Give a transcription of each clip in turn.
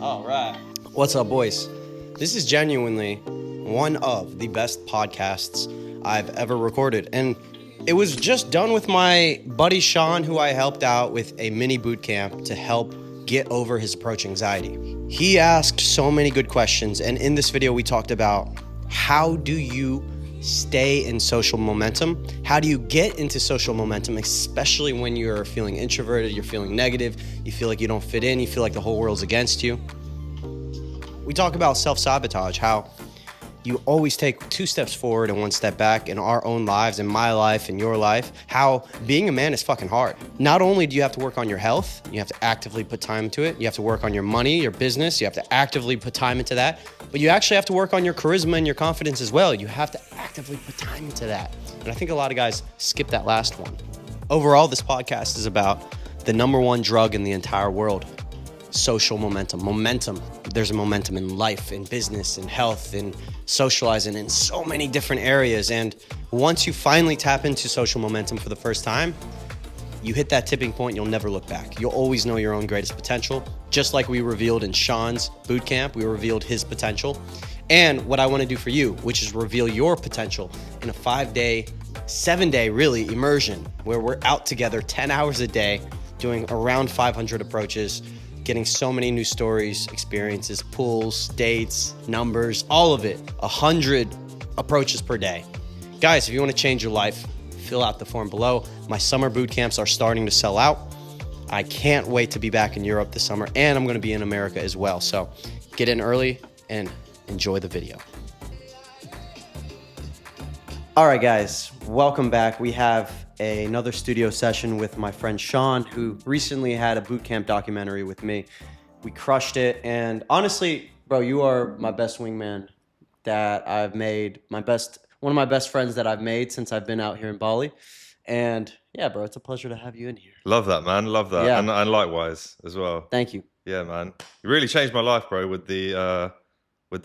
All right. What's up, boys? This is genuinely one of the best podcasts I've ever recorded. And it was just done with my buddy Sean, who I helped out with a mini boot camp to help get over his approach anxiety. He asked so many good questions. And in this video, we talked about how do you stay in social momentum? How do you get into social momentum, especially when you're feeling introverted, you're feeling negative, you feel like you don't fit in, you feel like the whole world's against you? We talk about self-sabotage, how you always take 2 steps forward and 1 step back in our own lives, in my life, in your life, how being a man is fucking hard. Not only do you have to work on your health, you have to actively put time into it, you have to work on your money, your business, you have to actively put time into that, but you actually have to work on your charisma and your confidence as well. You have to actively put time into that. And I think a lot of guys skip that last one. Overall, this podcast is about the #1 drug in the entire world: social momentum. Momentum. There's a momentum in life, in business, in health, in socializing, in so many different areas. And once you finally tap into social momentum for the first time, you hit that tipping point, you'll never look back. You'll always know your own greatest potential. Just like we revealed in Sean's boot camp, we revealed his potential. And what I want to do for you, which is reveal your potential in a 5-day, 7-day really immersion, where we're out together 10 hours a day, doing around 500 approaches, getting so many new stories, experiences, pulls, dates, numbers, all of it, 100 approaches per day. Guys, if you want to change your life, fill out the form below. My summer boot camps are starting to sell out. I can't wait to be back in Europe this summer, and I'm going to be in America as well. So get in early and enjoy the video. All right, guys, welcome back. We have another studio session with my friend Sean, who recently had a boot camp documentary with me. We crushed it, and honestly, bro, you are my best wingman that I've made, one of my best friends that I've made since I've been out here in Bali. And yeah, bro, it's a pleasure to have you in here. Love that, man. Love that. Yeah. And likewise as well. Thank you. Yeah, man. You really changed my life, bro, with the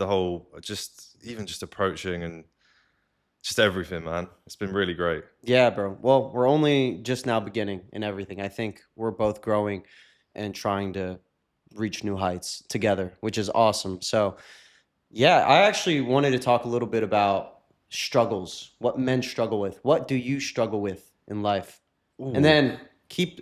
whole just approaching and just everything, man. It's been really great. Yeah, bro. Well, we're only just now beginning in everything. I think we're both growing and trying to reach new heights together, which is awesome. So yeah, I actually wanted to talk a little bit about struggles, what men struggle with. What do you struggle with in life? Ooh. And then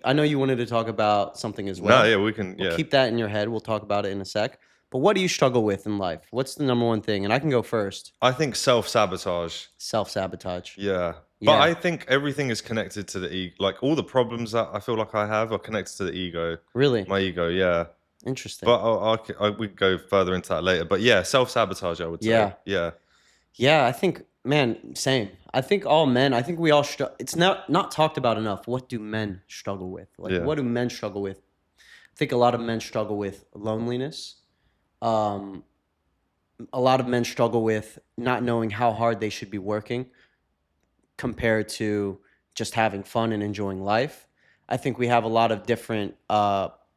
I know you wanted to talk about something as well. No, yeah, we can, We'll keep that in your head. We'll talk about it in a sec. But what do you struggle with in life? What's the #1 thing? And I can go first. I think self-sabotage. Self-sabotage. Yeah. But I think everything is connected to the ego. Like all the problems that I feel like I have are connected to the ego. Really? My ego, yeah. Interesting. But we can go further into that later. But yeah, self-sabotage, I would say. Yeah. Yeah. Yeah, I think, man, same. I think all men, I think we all it's not talked about enough. What do men struggle with? Like, what do men struggle with? I think a lot of men struggle with loneliness. A lot of men struggle with not knowing how hard they should be working compared to just having fun and enjoying life. I think we have a lot of different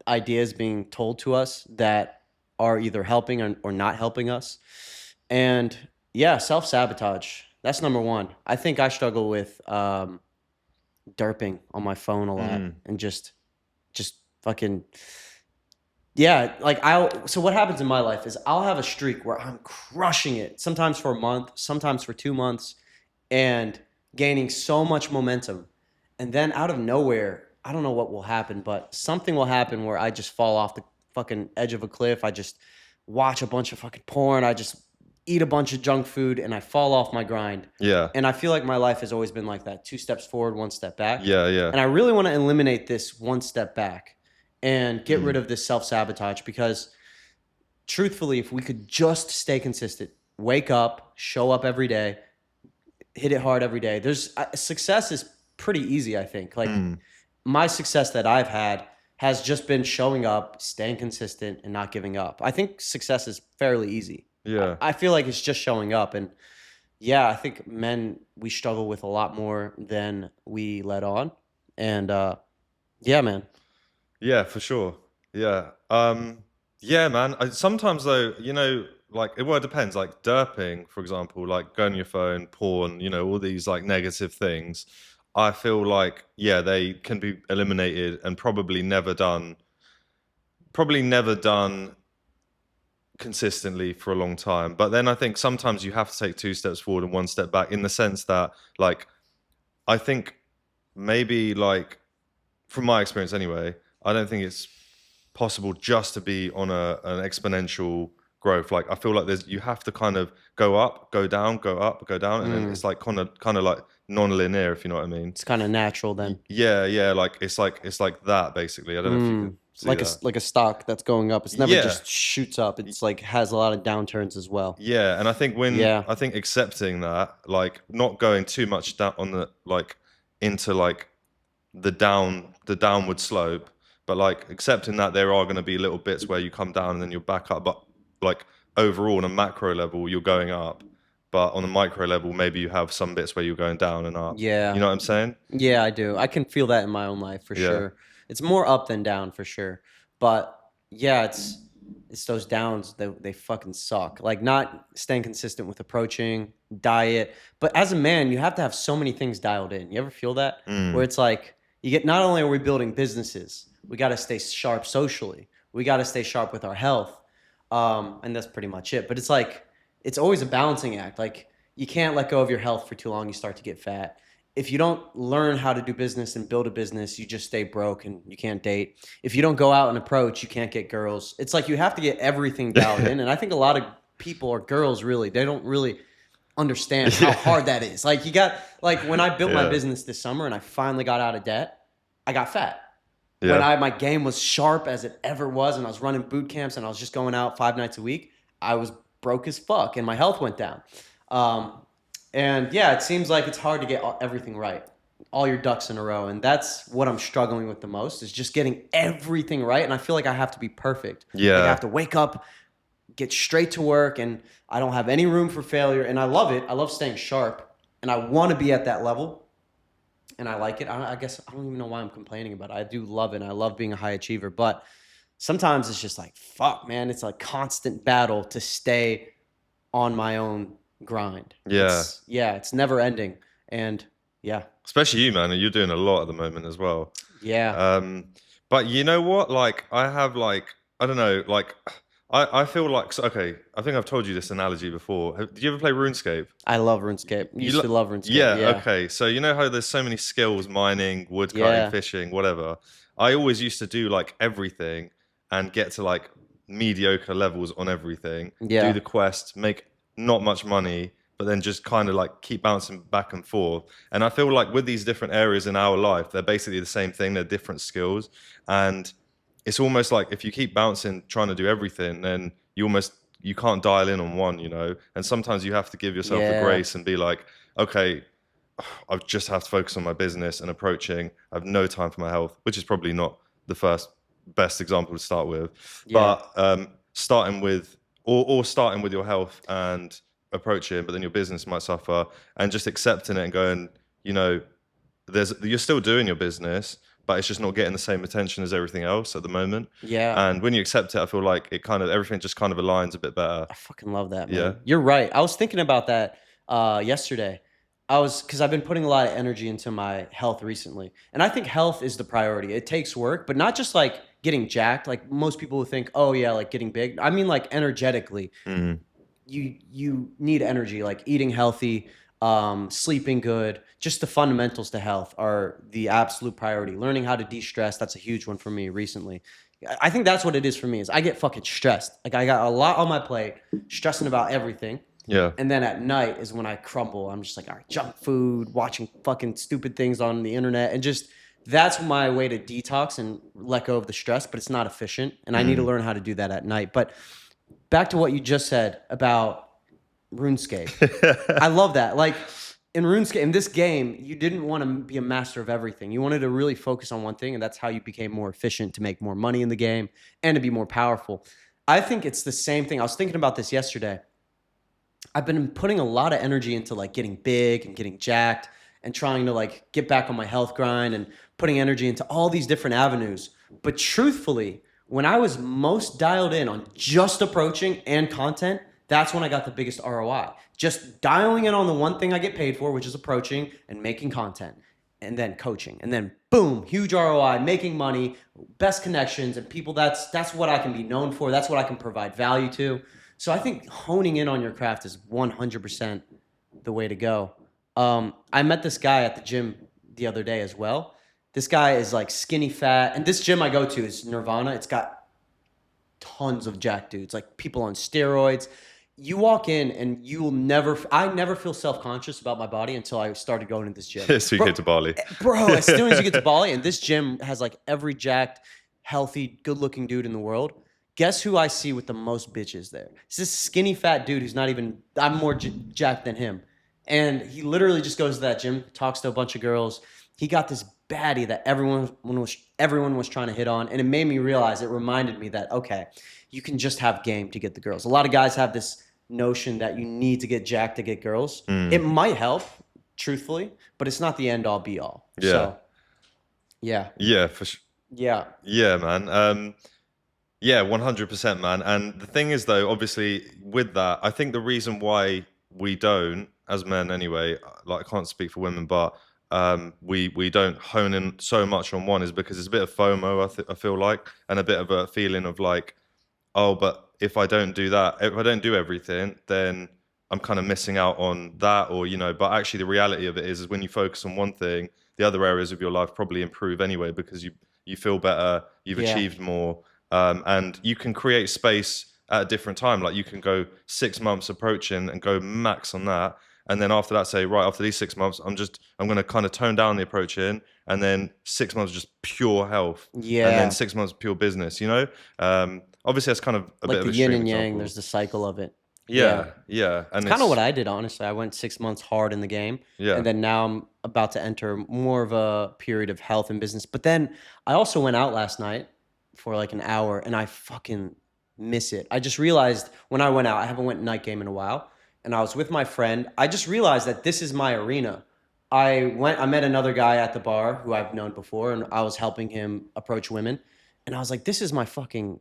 ideas being told to us that are either helping or not helping us. And yeah, self-sabotage. That's #1. I think I struggle with derping on my phone a lot and just fucking... Yeah, like so what happens in my life is I'll have a streak where I'm crushing it, sometimes for a month, sometimes for 2 months, and gaining so much momentum. And then out of nowhere, I don't know what will happen, but something will happen where I just fall off the fucking edge of a cliff. I just watch a bunch of fucking porn. I just eat a bunch of junk food and I fall off my grind. Yeah. And I feel like my life has always been like that. 2 steps forward, 1 step back. Yeah, yeah. And I really want to eliminate this 1 step back and get rid of this self-sabotage, because truthfully, if we could just stay consistent, wake up, show up every day, hit it hard every day. Success is pretty easy, I think. Like my success that I've had has just been showing up, staying consistent, and not giving up. I think success is fairly easy. Yeah. I feel like it's just showing up. And yeah, I think men, we struggle with a lot more than we let on. And yeah, man. Yeah, for sure. Yeah. Yeah, man. Sometimes though, like it depends. Like derping, for example, like going on your phone, porn, all these like negative things. I feel like, yeah, they can be eliminated and probably never done probably never done consistently for a long time. But then I think sometimes you have to take 2 steps forward and 1 step back, in the sense that, like, I think maybe, like, from my experience anyway, I don't think it's possible just to be on an exponential growth. Like, I feel like you have to kind of go up, go down, go up, go down, and then it's like kind of like non-linear, if you know what I mean. It's kind of natural then. Yeah, like it's like that basically. I don't know if you could see Like that. like a stock that's going up. It's never just shoots up. It's like has a lot of downturns as well. Yeah, and I think I think accepting that, like, not going too much down on the, like, into like the downward slope, but like accepting that there are going to be little bits where you come down and then you're back up, but like overall on a macro level you're going up, but on a micro level maybe you have some bits where you're going down and up. Yeah. You know what I'm saying? Yeah, I do. I can feel that in my own life for sure. It's more up than down for sure. But yeah, it's those downs that they fucking suck. Like not staying consistent with approaching, diet. But as a man, you have to have so many things dialed in. You ever feel that? Where it's like you get, not only are we building businesses, we got to stay sharp socially. We got to stay sharp with our health. And that's pretty much it. But it's like, it's always a balancing act. Like you can't let go of your health for too long. You start to get fat. If you don't learn how to do business and build a business, you just stay broke and you can't date. If you don't go out and approach, you can't get girls. It's like you have to get everything dialed in. And I think a lot of people, or girls really, they don't really understand how hard that is. Like you got, like when I built my business this summer and I finally got out of debt, I got fat. When my game was sharp as it ever was, and I was running boot camps and I was just going out 5 nights a week, I was broke as fuck and my health went down. And yeah, it seems like it's hard to get everything right, all your ducks in a row. And that's what I'm struggling with the most, is just getting everything right. And I feel like I have to be perfect. Yeah. Like I have to wake up, get straight to work, and I don't have any room for failure. And I love it. I love staying sharp, and I want to be at that level. And I like it. I guess I don't even know why I'm complaining about it. I do love it, and I love being a high achiever. But sometimes it's just like, fuck, man. It's a constant battle to stay on my own grind. Yeah. It's never ending. And yeah. Especially you, man. You're doing a lot at the moment as well. Yeah. But you know what? Like, I have, like, I don't know, like, I feel like, okay, I think I've told you this analogy before. Did you ever play RuneScape? I love RuneScape. Used to love RuneScape. Yeah, okay. So you know how there's so many skills, mining, wood cutting, fishing, whatever. I always used to do like everything and get to like mediocre levels on everything. Yeah. Do the quest, make not much money, but then just kind of like keep bouncing back and forth. And I feel like with these different areas in our life, they're basically the same thing. They're different skills. And it's almost like if you keep bouncing, trying to do everything, then you can't dial in on one, you know? And sometimes you have to give yourself the grace and be like, okay, I just have to focus on my business and approaching. I have no time for my health, which is probably not the first best example to start with. Yeah. But starting with, or starting with your health and approaching, but then your business might suffer, and just accepting it and going, you know, you're still doing your business, but it's just not getting the same attention as everything else at the moment. Yeah. And when you accept it, I feel like everything just kind of aligns a bit better. I fucking love that, man. Yeah. You're right. I was thinking about that yesterday. Because I've been putting a lot of energy into my health recently. And I think health is the priority. It takes work, but not just like getting jacked. Like most people would think, oh yeah, like getting big. I mean like energetically. Mm-hmm. You need energy, like eating healthy, sleeping good. Just the fundamentals to health are the absolute priority. Learning how to de-stress, that's a huge one for me recently. I think that's what it is for me, is I get fucking stressed. Like I got a lot on my plate, stressing about everything. Yeah. And then at night is when I crumble. I'm just like, all right, junk food, watching fucking stupid things on the internet. And just, that's my way to detox and let go of the stress, but it's not efficient. And I need to learn how to do that at night. But back to what you just said about RuneScape. I love that. Like in RuneScape, in this game, you didn't want to be a master of everything. You wanted to really focus on one thing, and that's how you became more efficient to make more money in the game and to be more powerful. I think it's the same thing. I was thinking about this yesterday. I've been putting a lot of energy into like getting big and getting jacked and trying to like get back on my health grind and putting energy into all these different avenues. But truthfully, when I was most dialed in on just approaching and content, that's when I got the biggest ROI. Just dialing in on the one thing I get paid for, which is approaching and making content. and then coaching, and then boom, huge ROI, making money, best connections, and people. That's what I can be known for. That's what I can provide value to. So I think honing in on your craft is 100% the way to go. I met this guy at the gym the other day as well. This guy is like skinny fat, and this gym I go to is Nirvana. It's got tons of jack dudes, like people on steroids. You walk in and you will never, I never feel self-conscious about my body until I started going to this gym. So you get to Bali. Bro, as soon as you get to Bali, and this gym has like every jacked, healthy, good-looking dude in the world. Guess who I see with the most bitches there? It's this skinny fat dude who's not even, I'm more jacked than him. And he literally just goes to that gym, talks to a bunch of girls. He got this baddie that everyone was trying to hit on. And it made me realize, it reminded me that, okay, you can just have game to get the girls. A lot of guys have this notion that you need to get jacked to get girls. It might help, truthfully, but it's not the end all be all. Yeah. So, yeah. Yeah, for sure. Yeah. Yeah, man. Yeah, 100%, man. And the thing is, though, obviously, with that, I think the reason why we don't, as men anyway, like I can't speak for women, but we don't hone in so much on one is because it's a bit of FOMO, I feel like, and a bit of a feeling of like, oh, but if I don't do that, if I don't do everything, then I'm kind of missing out on that, or, you know, but actually the reality of it is when you focus on one thing, the other areas of your life probably improve anyway, because you feel better, you've achieved more, and you can create space at a different time. Like you can go 6 months approaching and go max on that. And then after that, say, right, after these 6 months, I'm going to kind of tone down the approaching, and then 6 months just pure health. Yeah. And then 6 months pure business, you know? Obviously, that's kind of a like bit of the a yin and extreme yang, example. there's the cycle of it. Yeah. And it's kind of what I did, honestly. I went 6 months hard in the game. Yeah. And then now I'm about to enter more of a period of health and business. But then I also went out last night for like an hour, and I fucking miss it. I just realized when I went out, I haven't went night game in a while, and I was with my friend. I just realized that this is my arena. I met another guy at the bar who I've known before, and I was helping him approach women. And I was like, this is my fucking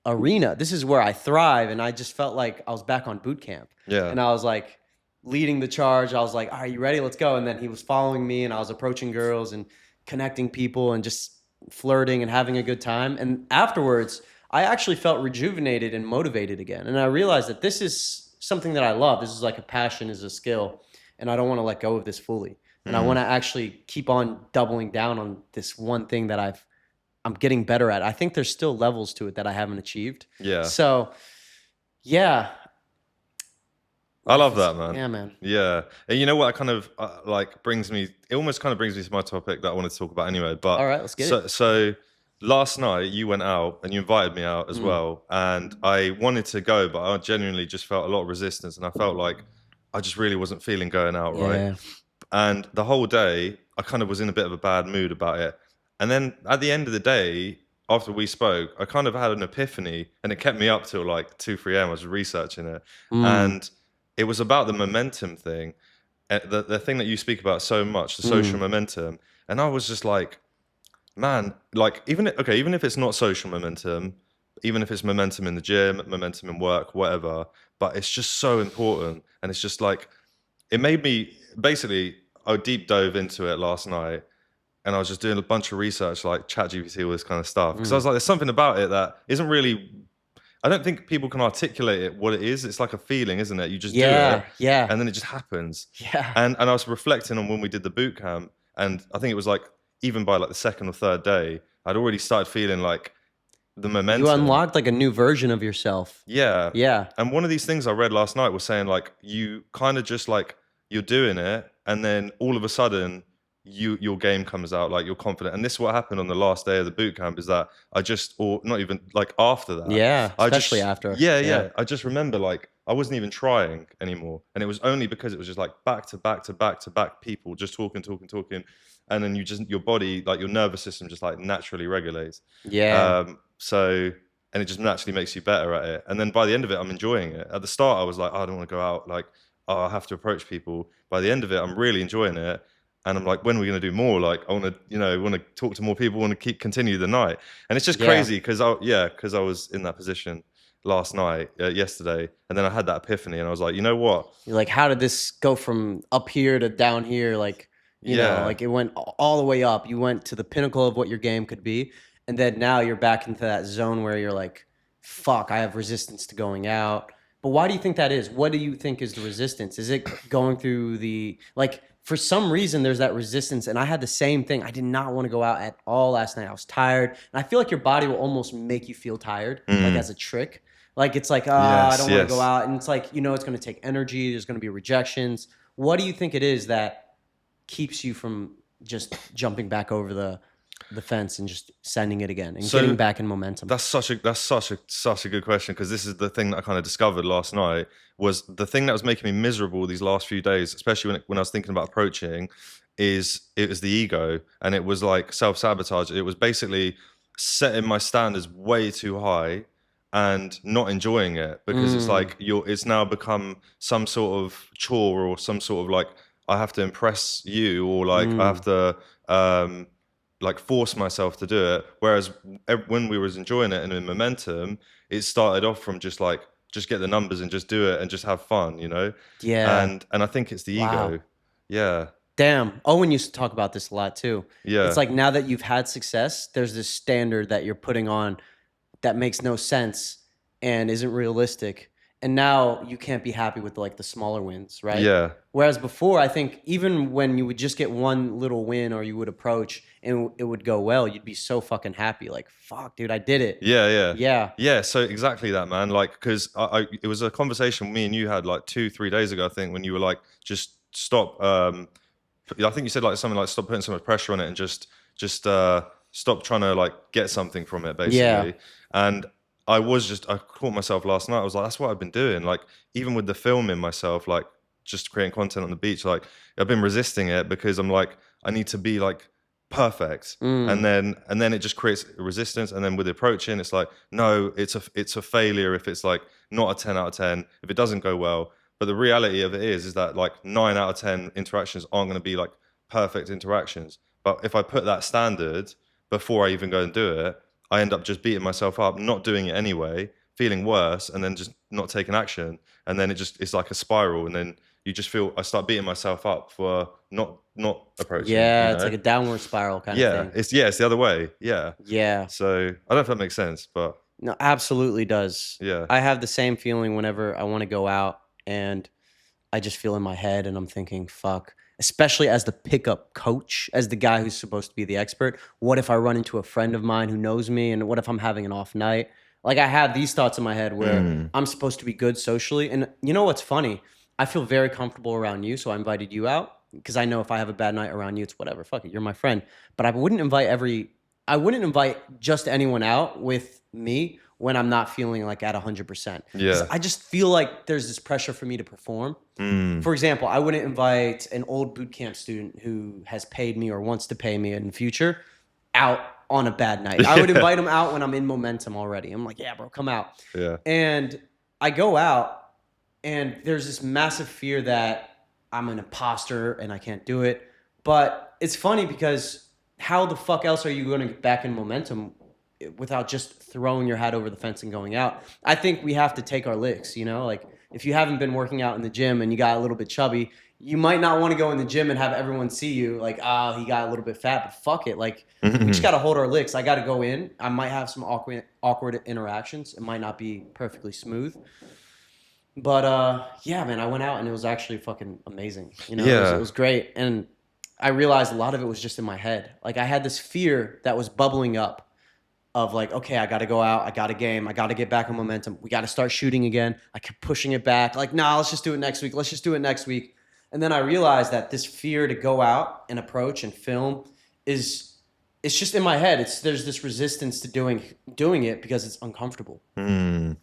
arena. This is where I thrive. And I just felt like I was back on boot camp. Yeah. And I was like leading the charge. I was like, all right, you ready? Let's go. And then he was following me, and I was approaching girls and connecting people and just flirting and having a good time. And afterwards, I actually felt rejuvenated and motivated again. And I realized that this is something that I love. This is like a passion, is a skill. And I don't want to let go of this fully. And I want to actually keep on doubling down on this one thing that I'm getting better at. I think there's still levels to it that I haven't achieved. Yeah. So, yeah. I love that, man. Yeah, man. Yeah. And you know what? Kind of like brings me, it almost kind of brings me to my topic that I wanted to talk about anyway. But all right, let's get it. So last night you went out and you invited me out as well. And I wanted to go, but I genuinely just felt a lot of resistance. And I felt like I just really wasn't feeling going out, right? And the whole day, I kind of was in a bit of a bad mood about it. And then at the end of the day, after we spoke, I kind of had an epiphany, and it kept me up till like 2, 3 a.m. I was researching it. And it was about the momentum thing, the thing that you speak about so much, the social momentum. And I was just like, man, like even if it's not social momentum, even if it's momentum in the gym, momentum in work, whatever, but it's just so important. And it's just like, it made me, basically, I deep dove into it last night, and I was just doing a bunch of research, like ChatGPT, all this kind of stuff. Because I was like, there's something about it that isn't really, I don't think people can articulate it, what it is. It's like a feeling, isn't it? You just do it. Yeah. And then it just happens. Yeah. And I was reflecting on when we did the boot camp, and I think it was like, even by like the second or third day, I'd already started feeling like the momentum. You unlocked like a new version of yourself. Yeah. Yeah. And one of these things I read last night was saying like, you kind of just like, you're doing it, and then all of a sudden your game comes out, like you're confident. And this is what happened on the last day of the boot camp, is that or not even like after that. Yeah, especially after. Yeah. I just remember like I wasn't even trying anymore. And it was only because it was just like back to back people just talking. And then your body, like your nervous system just like naturally regulates. Yeah. And it just naturally makes you better at it. And then by the end of it, I'm enjoying it. At the start, I was like, oh, I don't want to go out. Like, oh, I have to approach people. By the end of it, I'm really enjoying it. And I'm like, when are we going to do more? Like, I want to talk to more people, want to continue the night. And it's just crazy because I was in that position last night, yesterday. And then I had that epiphany, and I was like, you know what? You're like, how did this go from up here to down here? Like, You know, Yeah. like it went all the way up. You went to the pinnacle of what your game could be. And then now you're back into that zone where you're like, fuck, I have resistance to going out. But why do you think that is? What do you think is the resistance? Is it going through like, for some reason, there's that resistance. And I had the same thing. I did not want to go out at all last night. I was tired. And I feel like your body will almost make you feel tired, like as a trick. Like it's like, I Yes, don't want to go yes. out. And it's like, it's going to take energy. There's going to be rejections. What do you think it is that keeps you from just jumping back over the fence and just sending it again and getting back in momentum? That's such a good question, because this is the thing that I kind of discovered last night. Was the thing that was making me miserable these last few days, especially when I was thinking about approaching, is it was the ego, and it was like self-sabotage. It was basically setting my standards way too high and not enjoying it, because it's like it's now become some sort of chore, or some sort of like, I have to impress you, or like I have to like force myself to do it. Whereas when we was enjoying it and in momentum, it started off from just like, just get the numbers and just do it and just have fun, Yeah. And I think it's the Wow. ego. Yeah. Damn. Owen used to talk about this a lot too. It's Yeah. like now that you've had success, there's this standard that you're putting on that makes no sense and isn't realistic. And now you can't be happy with like the smaller wins, right? Yeah. Whereas before, I think even when you would just get one little win or you would approach and it would go well, you'd be so fucking happy. Like, fuck, dude, I did it. Yeah, yeah, Yeah. yeah. So exactly that, man. Like, because it was a conversation me and you had like 2-3 days ago, I think, when you were like, just stop. I think you said like something like, stop putting so much pressure on it, and just stop trying to like get something from it, Yeah. basically. And I caught myself last night. I was like, that's what I've been doing. Like, even with the filming myself, like just creating content on the beach, like I've been resisting it, because I'm like, I need to be like perfect. And then it just creates resistance. And then with approaching, it's like, no, it's a failure if it's like not a 10 out of 10, if it doesn't go well. But the reality of it is that like 9 out of 10 interactions aren't going to be like perfect interactions. But if I put that standard before I even go and do it, I end up just beating myself up, not doing it anyway, feeling worse, and then just not taking action. And then it's like a spiral. And then you just feel, I start beating myself up for not approaching. Yeah. It's like a downward spiral kind of thing. It's the other way. Yeah. Yeah. So I don't know if that makes sense, but No, absolutely does. yeah. I have the same feeling whenever I want to go out and I just feel in my head and I'm thinking, fuck, especially as the pickup coach, as the guy who's supposed to be the expert. What if I run into a friend of mine who knows me? And what if I'm having an off night? Like, I have these thoughts in my head where I'm supposed to be good socially. And you know what's funny? I feel very comfortable around you. So I invited you out because I know if I have a bad night around you, it's whatever. Fuck it. You're my friend. But I wouldn't invite just anyone out with me when I'm not feeling like at 100%. Yeah. I just feel like there's this pressure for me to perform. For example, I wouldn't invite an old boot camp student who has paid me or wants to pay me in the future out on a bad night. I would invite him out when I'm in momentum already. I'm like, yeah, bro, come out. Yeah. And I go out and there's this massive fear that I'm an imposter and I can't do it. But it's funny because how the fuck else are you going to get back in momentum without just throwing your hat over the fence and going out? I think we have to take our licks, like if you haven't been working out in the gym and you got a little bit chubby, you might not want to go in the gym and have everyone see you like, he got a little bit fat, but fuck it. Like, we just got to hold our licks. I got to go in. I might have some awkward interactions. It might not be perfectly smooth. But yeah, man, I went out and it was actually fucking amazing. Yeah. It was great. And I realized a lot of it was just in my head. Like, I had this fear that was bubbling up of like, okay, I got to go out. I got a game. I got to get back on momentum. We got to start shooting again. I kept pushing it back. Like, nah, let's just do it next week. Let's just do it next week. And then I realized that this fear to go out and approach and film it's just in my head. There's this resistance to doing it because it's uncomfortable. And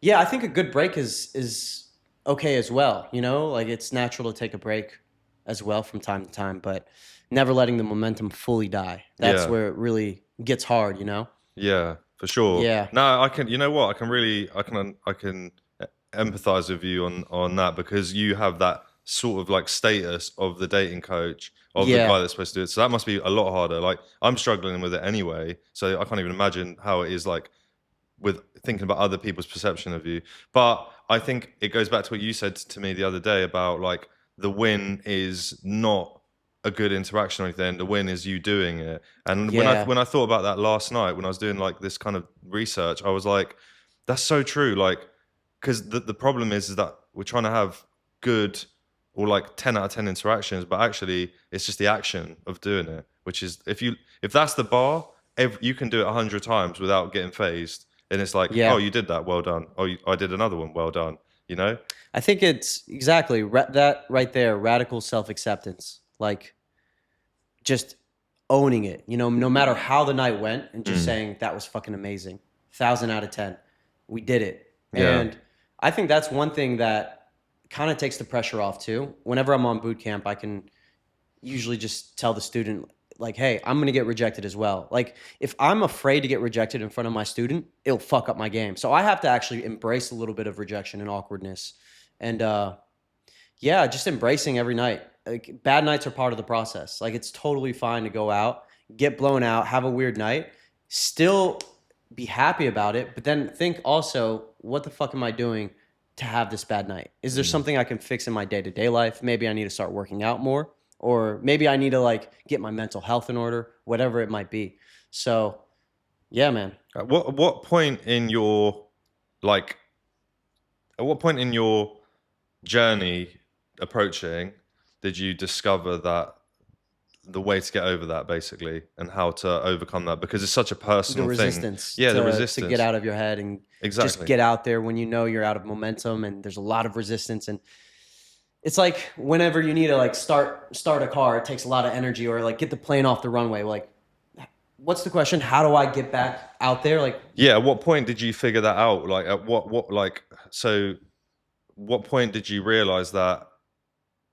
yeah, I think a good break is okay as well. Like, it's natural to take a break as well from time to time, but never letting the momentum fully die. That's where it really gets hard, Yeah, for sure. Yeah. No, I can. You know what? I can empathize with you on that, because you have that sort of like status of the dating coach, of the guy that's supposed to do it. So that must be a lot harder. Like, I'm struggling with it anyway, so I can't even imagine how it is like with thinking about other people's perception of you. But I think it goes back to what you said to me the other day about like, the win is not a good interaction or anything. The win is you doing it. And Yeah. when I thought about that last night, when I was doing like this kind of research, I was like, that's so true. Like, because the problem is that we're trying to have good or like 10 out of 10 interactions, but actually it's just the action of doing it, which is if that's the bar, you can do it 100 times without getting phased. And it's like, Yeah. oh, you did that, well done. Oh, I did another one, well done. You know? I think it's exactly that right there, radical self-acceptance. Like just owning it, no matter how the night went, and just saying that was fucking amazing. 1,000 out of 10. We did it. Yeah. And I think that's one thing that kind of takes the pressure off too. Whenever I'm on boot camp, I can usually just tell the student, like, hey, I'm going to get rejected as well. Like, if I'm afraid to get rejected in front of my student, it'll fuck up my game. So I have to actually embrace a little bit of rejection and awkwardness. And yeah, just embracing every night. Like, bad nights are part of the process. Like, it's totally fine to go out, get blown out, have a weird night, still be happy about it, but then think also, what the fuck am I doing to have this bad night? Is there something I can fix in my day-to-day life? Maybe I need to start working out more, or maybe I need to like get my mental health in order, whatever it might be. So, yeah, man. At what point in your like at what point in your journey approaching did you discover that the way to get over that basically and how to overcome that, because it's such a The personal resistance, thing. Yeah, the to resistance. get out of your head and just Exactly. get out there when you know you're out of momentum and there's a lot of resistance. And it's like whenever you need to like start a car, it takes a lot of energy, or like get the plane off the runway. Like, what's the question? How do I get back out there? Like, Yeah, at what point did you figure that out? Like at what like so what point did you realize that,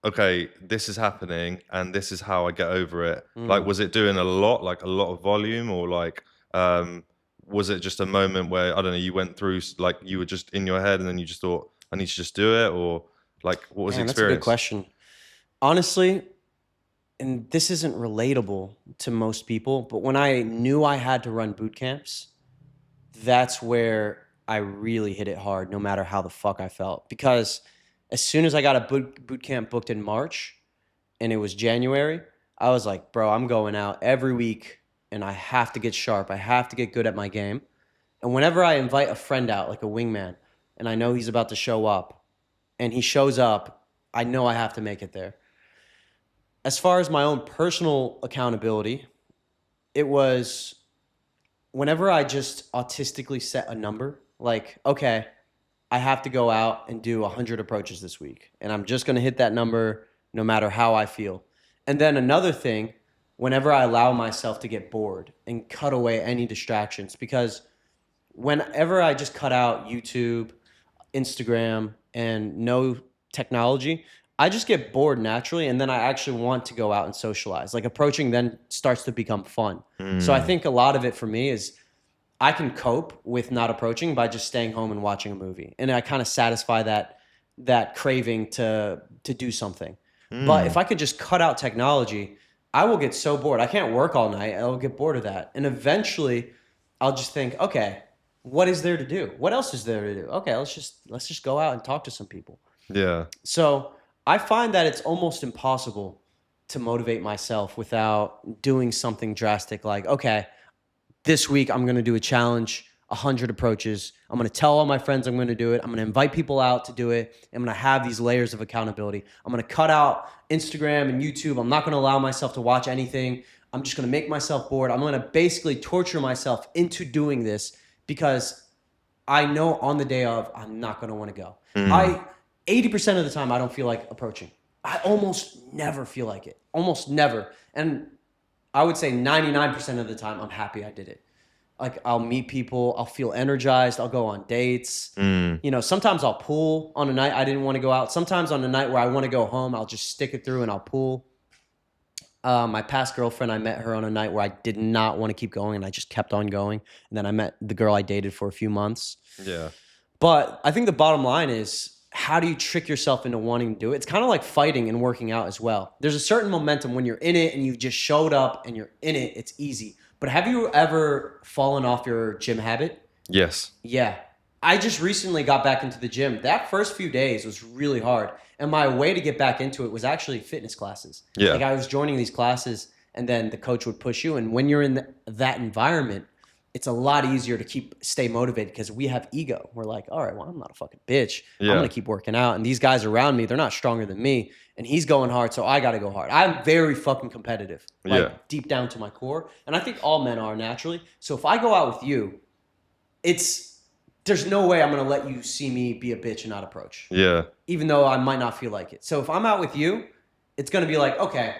okay, this is happening and this is how I get over it? Like, was it doing like a lot of volume, or like, was it just a moment where, I don't know, you went through, like you were just in your head and then you just thought, I need to just do it? Or like, what was the man, that's a good experience? question. Honestly, and this isn't relatable to most people, but when I knew I had to run boot camps, that's where I really hit it hard, no matter how the fuck I felt. Because as soon as I got a boot camp booked in March and it was January, I was like, bro, I'm going out every week and I have to get sharp. I have to get good at my game. And whenever I invite a friend out, like a wingman, and I know he's about to show up and he shows up, I know I have to make it there. As far as my own personal accountability, it was whenever I just autistically set a number, like, okay, I have to go out and do 100 approaches this week, and I'm just going to hit that number no matter how I feel. And then another thing, whenever I allow myself to get bored and cut away any distractions, because whenever I just cut out YouTube, Instagram, and no technology, I just get bored naturally, and then I actually want to go out and socialize. Like, approaching then starts to become fun. So I think a lot of it for me is I can cope with not approaching by just staying home and watching a movie, and I kind of satisfy that craving to do something. But if I could just cut out technology, I will get so bored. I can't work all night. I'll get bored of that, and eventually, I'll just think, okay, what is there to do? What else is there to do? Okay, let's just go out and talk to some people. Yeah. So I find that it's almost impossible to motivate myself without doing something drastic, like, okay, this week I'm going to do a challenge, 100 approaches. I'm going to tell all my friends I'm going to do it. I'm going to invite people out to do it. I'm going to have these layers of accountability. I'm going to cut out Instagram and YouTube. I'm not going to allow myself to watch anything. I'm just going to make myself bored. I'm going to basically torture myself into doing this because I know on the day of, I'm not going to want to go. 80% of the time, I don't feel like approaching. I almost never feel like it. Almost never. And I would say 99% of the time, I'm happy I did it. Like, I'll meet people. I'll feel energized. I'll go on dates. Sometimes I'll pool on a night I didn't want to go out. Sometimes on a night where I want to go home, I'll just stick it through and I'll pool. My past girlfriend, I met her on a night where I did not want to keep going, and I just kept on going. And then I met the girl I dated for a few months. Yeah. But I think the bottom line is, how do you trick yourself into wanting to do it? It's kind of like fighting and working out as well. There's a certain momentum when you're in it and you've just showed up and you're in it. It's easy. But have you ever fallen off your gym habit? Yes. Yeah. I just recently got back into the gym. That first few days was really hard. And my way to get back into it was actually fitness classes. Yeah. Like I was joining these classes and then the coach would push you. And when you're in that environment, it's a lot easier to stay motivated because we have ego. We're like, all right, well, I'm not a fucking bitch. Yeah. I'm going to keep working out. And these guys around me, they're not stronger than me. And he's going hard, so I got to go hard. I'm very fucking competitive, like deep down to my core. And I think all men are naturally. So if I go out with you, there's no way I'm going to let you see me be a bitch and not approach. Yeah. Even though I might not feel like it. So if I'm out with you, it's going to be like, okay,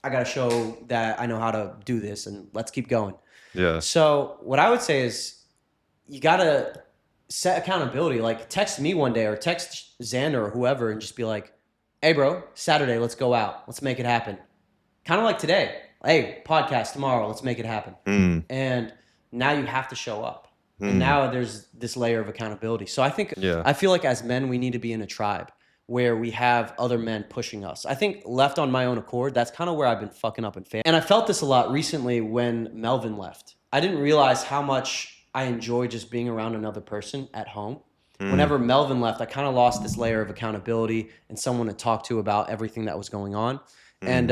I got to show that I know how to do this and let's keep going. Yeah. So what I would say is you got to set accountability. Like text me one day or text Xander or whoever and just be like, hey, bro, Saturday, let's go out. Let's make it happen. Kind of like today. Hey, podcast tomorrow. Let's make it happen. And now you have to show up. And now there's this layer of accountability. So I feel like as men, we need to be in a tribe where we have other men pushing us. I think left on my own accord, that's kind of where I've been fucking up in family. And I felt this a lot recently when Melvin left. I didn't realize how much I enjoy just being around another person at home. Whenever Melvin left, I kind of lost this layer of accountability and someone to talk to about everything that was going on. And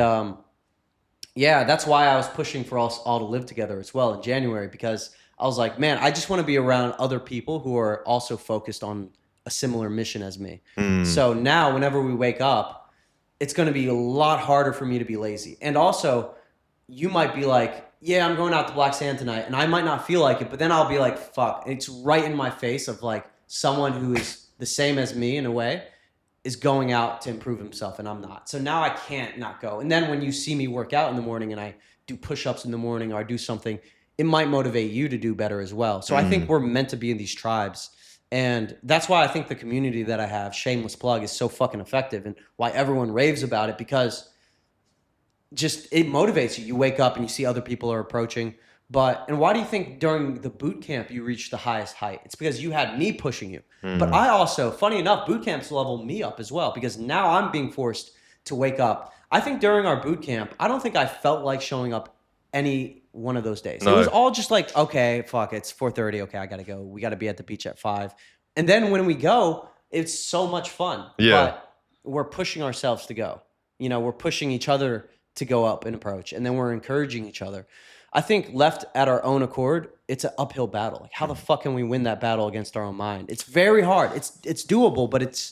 that's why I was pushing for us all to live together as well in January, because I was like, man, I just want to be around other people who are also focused on a similar mission as me. So now whenever we wake up, it's going to be a lot harder for me to be lazy. And also, you might be like, yeah, I'm going out to Black Sand tonight, and I might not feel like it, but then I'll be like, fuck. It's right in my face of like someone who is the same as me in a way is going out to improve himself, and I'm not. So now I can't not go. And then when you see me work out in the morning and I do push-ups in the morning or I do something, it might motivate you to do better as well. So I think we're meant to be in these tribes. And that's why I think the community that I have, shameless plug, is so fucking effective and why everyone raves about it, because just it motivates you. You wake up and you see other people are approaching. And why do you think during the boot camp you reached the highest height? It's because you had me pushing you. But I also, funny enough, boot camps leveled me up as well, because now I'm being forced to wake up. I think during our boot camp, I don't think I felt like showing up any one of those days. No. It was all just like, okay, fuck, it's 4:30. Okay, I got to go. We got to be at the beach at 5. And then when we go, it's so much fun. Yeah. But we're pushing ourselves to go. You know, we're pushing each other to go up and approach. And then we're encouraging each other. I think left at our own accord, it's an uphill battle. Like, how the fuck can we win that battle against our own mind? It's very hard. It's doable, but it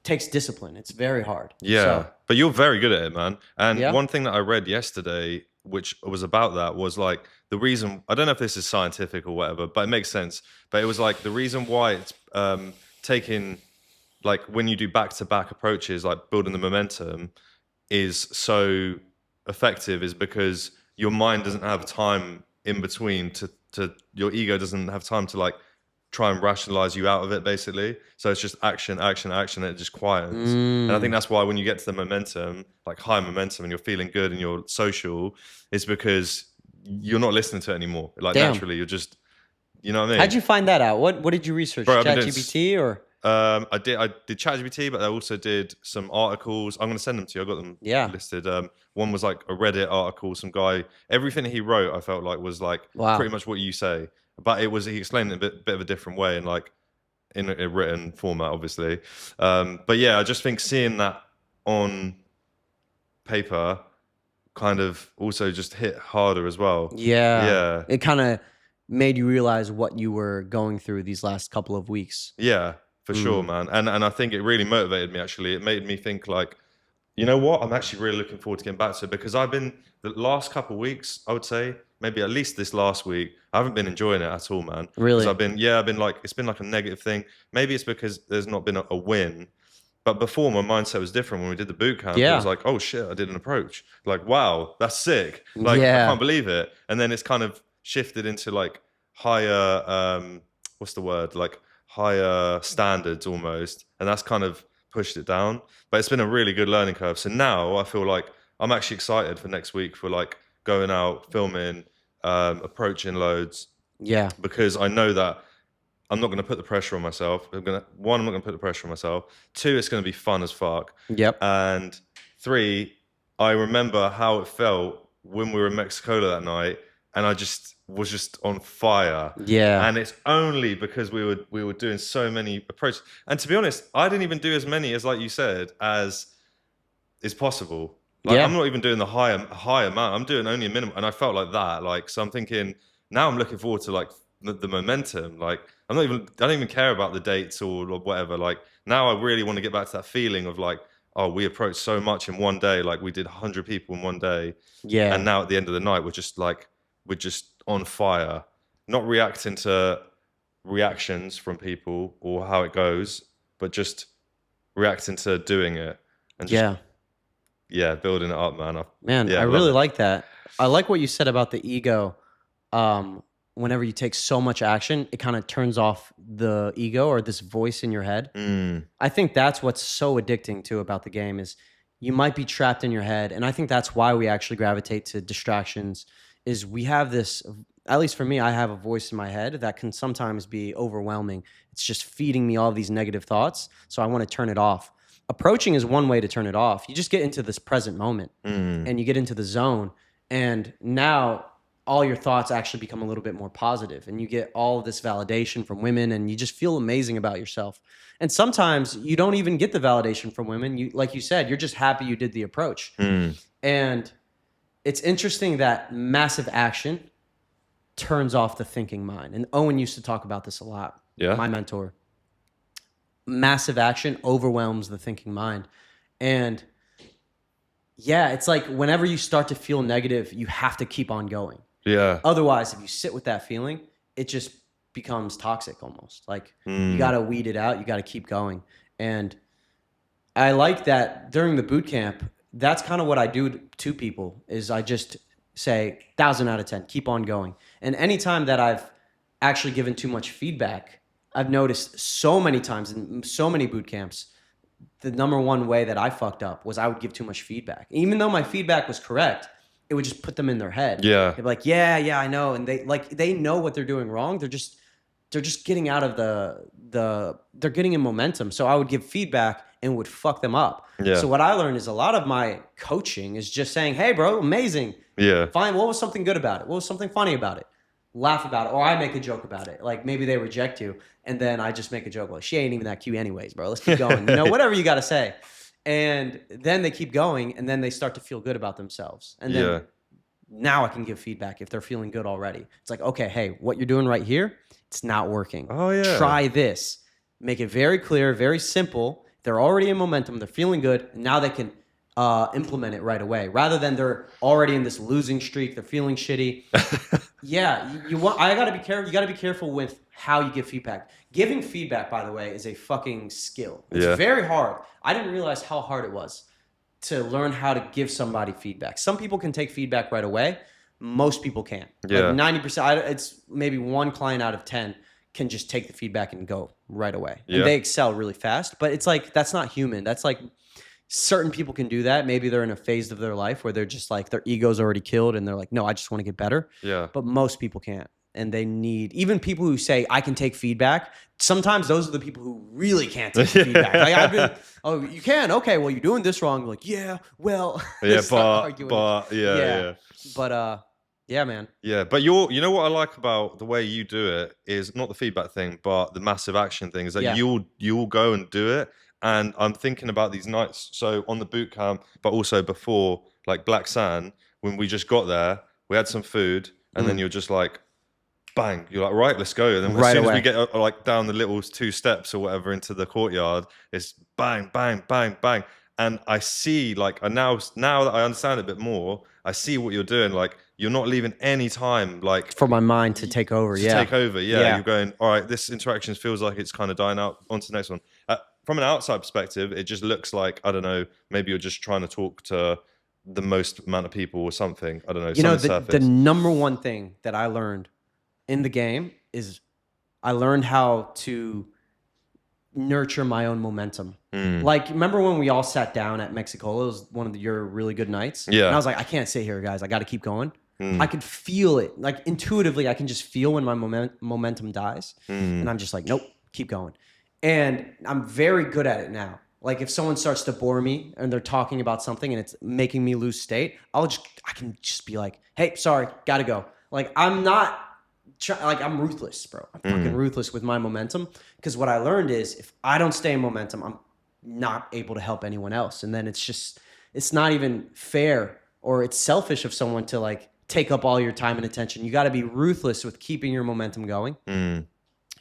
takes discipline. It's very hard. Yeah, so, but you're very good at it, man. And one thing that I read yesterday, which was about that, was like the reason, I don't know if this is scientific or whatever, but it makes sense. But it was like the reason why it's taking, like when you do back-to-back approaches, like building the momentum is so effective is because your mind doesn't have time in between to your ego doesn't have time to like try and rationalize you out of it, basically. So it's just action, action, action, and it just quietens. And I think that's why when you get to the momentum, like high momentum, and you're feeling good and you're social, it's because you're not listening to it anymore. Like naturally, you're just, you know what I mean? How'd you find that out? What did you research? ChatGPT or? I did ChatGPT, but I also did some articles. I'm going to send them to you. I got them listed. One was like a Reddit article. Some guy, everything he wrote, I felt like was like pretty much what you say, but he explained it a bit of a different way and like in a written format, obviously. But yeah, I just think seeing that on paper kind of also just hit harder as well. Yeah. It kind of made you realize what you were going through these last couple of weeks. Yeah. For sure, man. And I think it really motivated me, actually. It made me think like, you know what? I'm actually really looking forward to getting back to it, because I've been, the last couple of weeks, I would say, maybe at least this last week, I haven't been enjoying it at all, man. Really? I've been like, it's been like a negative thing. Maybe it's because there's not been a win. But before, my mindset was different. When we did the boot camp, it was like, oh shit, I did an approach. Like, wow, that's sick. Like, I can't believe it. And then it's kind of shifted into like higher, what's the word? Like, higher standards almost, and that's kind of pushed it down. But it's been a really good learning curve. So now I feel like I'm actually excited for next week for like going out, filming, approaching loads. Yeah. Because I know that I'm not going to put the pressure on myself. I'm not going to put the pressure on myself. 2, it's going to be fun as fuck. Yep. And 3, I remember how it felt when we were in Mexico that night, and I just was just on fire. Yeah. And it's only because we were doing so many approaches. And to be honest, I didn't even do as many as, like you said, as is possible. Like, I'm Yeah. not even doing the high amount. I'm doing only a minimum, and I felt like that. Like, so I'm thinking now I'm looking forward to like the momentum. Like, I don't even care about the dates or whatever. Like, now I really want to get back to that feeling of like, oh, we approached so much in one day. Like, we did 100 people in one day, Yeah. and now at the end of the night, we're just on fire, not reacting to reactions from people or how it goes, but just reacting to doing it and just building it up, man. I really like that. I like what you said about the ego. Whenever you take so much action, it kind of turns off the ego or this voice in your head. I think that's what's so addicting too about the game is you might be trapped in your head. And I think that's why we actually gravitate to distractions is we have this, at least for me, I have a voice in my head that can sometimes be overwhelming. It's just feeding me all these negative thoughts. So I want to turn it off. Approaching is one way to turn it off. You just get into this present moment and you get into the zone. And now all your thoughts actually become a little bit more positive and you get all of this validation from women and you just feel amazing about yourself. And sometimes you don't even get the validation from women. You, like you said, you're just happy you did the approach. And it's interesting that massive action turns off the thinking mind. And Owen used to talk about this a lot. Yeah. My mentor. Massive action overwhelms the thinking mind. And yeah, it's like whenever you start to feel negative, you have to keep on going. Yeah. Otherwise, if you sit with that feeling, it just becomes toxic almost. Like you got to weed it out. You got to keep going. And I like that during the boot camp, that's kind of what I do to people is I just say 1,000 out of 10, keep on going. And anytime that I've actually given too much feedback, I've noticed so many times in so many boot camps, the number one way that I fucked up was I would give too much feedback. Even though my feedback was correct, it would just put them in their head. Yeah. They'd be like, yeah, I know. And they know what they're doing wrong. They're just getting out of they're getting in momentum. So I would give feedback and would fuck them up. Yeah. So what I learned is a lot of my coaching is just saying, hey bro, amazing. Yeah. Fine. What was something good about it? What was something funny about it? Laugh about it. Or I make a joke about it. Like maybe they reject you and then I just make a joke like, she ain't even that cute anyways, bro. Let's keep going. Whatever you got to say. And then they keep going and then they start to feel good about themselves. And then now I can give feedback if they're feeling good already. It's like, okay, hey, what you're doing right here, it's not working. Oh, yeah. Try this. Make it very clear, very simple. They're already in momentum. They're feeling good. And now they can implement it right away rather than they're already in this losing streak. They're feeling shitty. I got to be careful. You got to be careful with how you give feedback. Giving feedback, by the way, is a fucking skill. It's very hard. I didn't realize how hard it was to learn how to give somebody feedback. Some people can take feedback right away. Most people can't. Yeah. Like 90%, it's maybe one client out of 10 can just take the feedback and go right away. And they excel really fast. But it's like, that's not human. That's like, certain people can do that. Maybe they're in a phase of their life where they're just like, their ego's already killed and they're like, no, I just want to get better. Yeah. But most people can't. And they need, even people who say, I can take feedback, sometimes those are the people who really can't take the feedback. Like I've been, oh, you can? Okay, well, you're doing this wrong. I'm like, yeah, well. Yeah, Yeah, man. Yeah, but you know what I like about the way you do it is not the feedback thing, but the massive action thing is that you'll go and do it. And I'm thinking about these nights. So on the boot camp, but also before, like Black Sand, when we just got there, we had some food, and then you're just like, bang, you're like, right, let's go. And then as soon as we get like down the little 2 steps or whatever into the courtyard, it's bang, bang, bang, bang. And I see, like, now that I understand it a bit more, I see what you're doing. Like, you're not leaving any time, like, for my mind to take over. Take over. You're going, all right, this interaction feels like it's kind of dying out. On to the next one. From an outside perspective, it just looks like, I don't know, maybe you're just trying to talk to the most amount of people or something. I don't know. The number one thing that I learned in the game is I learned how to nurture my own momentum. Like, remember when we all sat down at Mexicola? It was one of your really good nights. Yeah. And I was like, I can't sit here, guys. I got to keep going. I could feel it. Like, intuitively, I can just feel when my momentum dies. And I'm just like, nope, keep going. And I'm very good at it now. Like, if someone starts to bore me and they're talking about something and it's making me lose state, I can just be like, hey, sorry, got to go. Like I'm not like I'm ruthless, bro. I'm fucking ruthless with my momentum, because what I learned is if I don't stay in momentum, I'm not able to help anyone else. And then it's not even fair, or it's selfish of someone to like take up all your time and attention. You got to be ruthless with keeping your momentum going.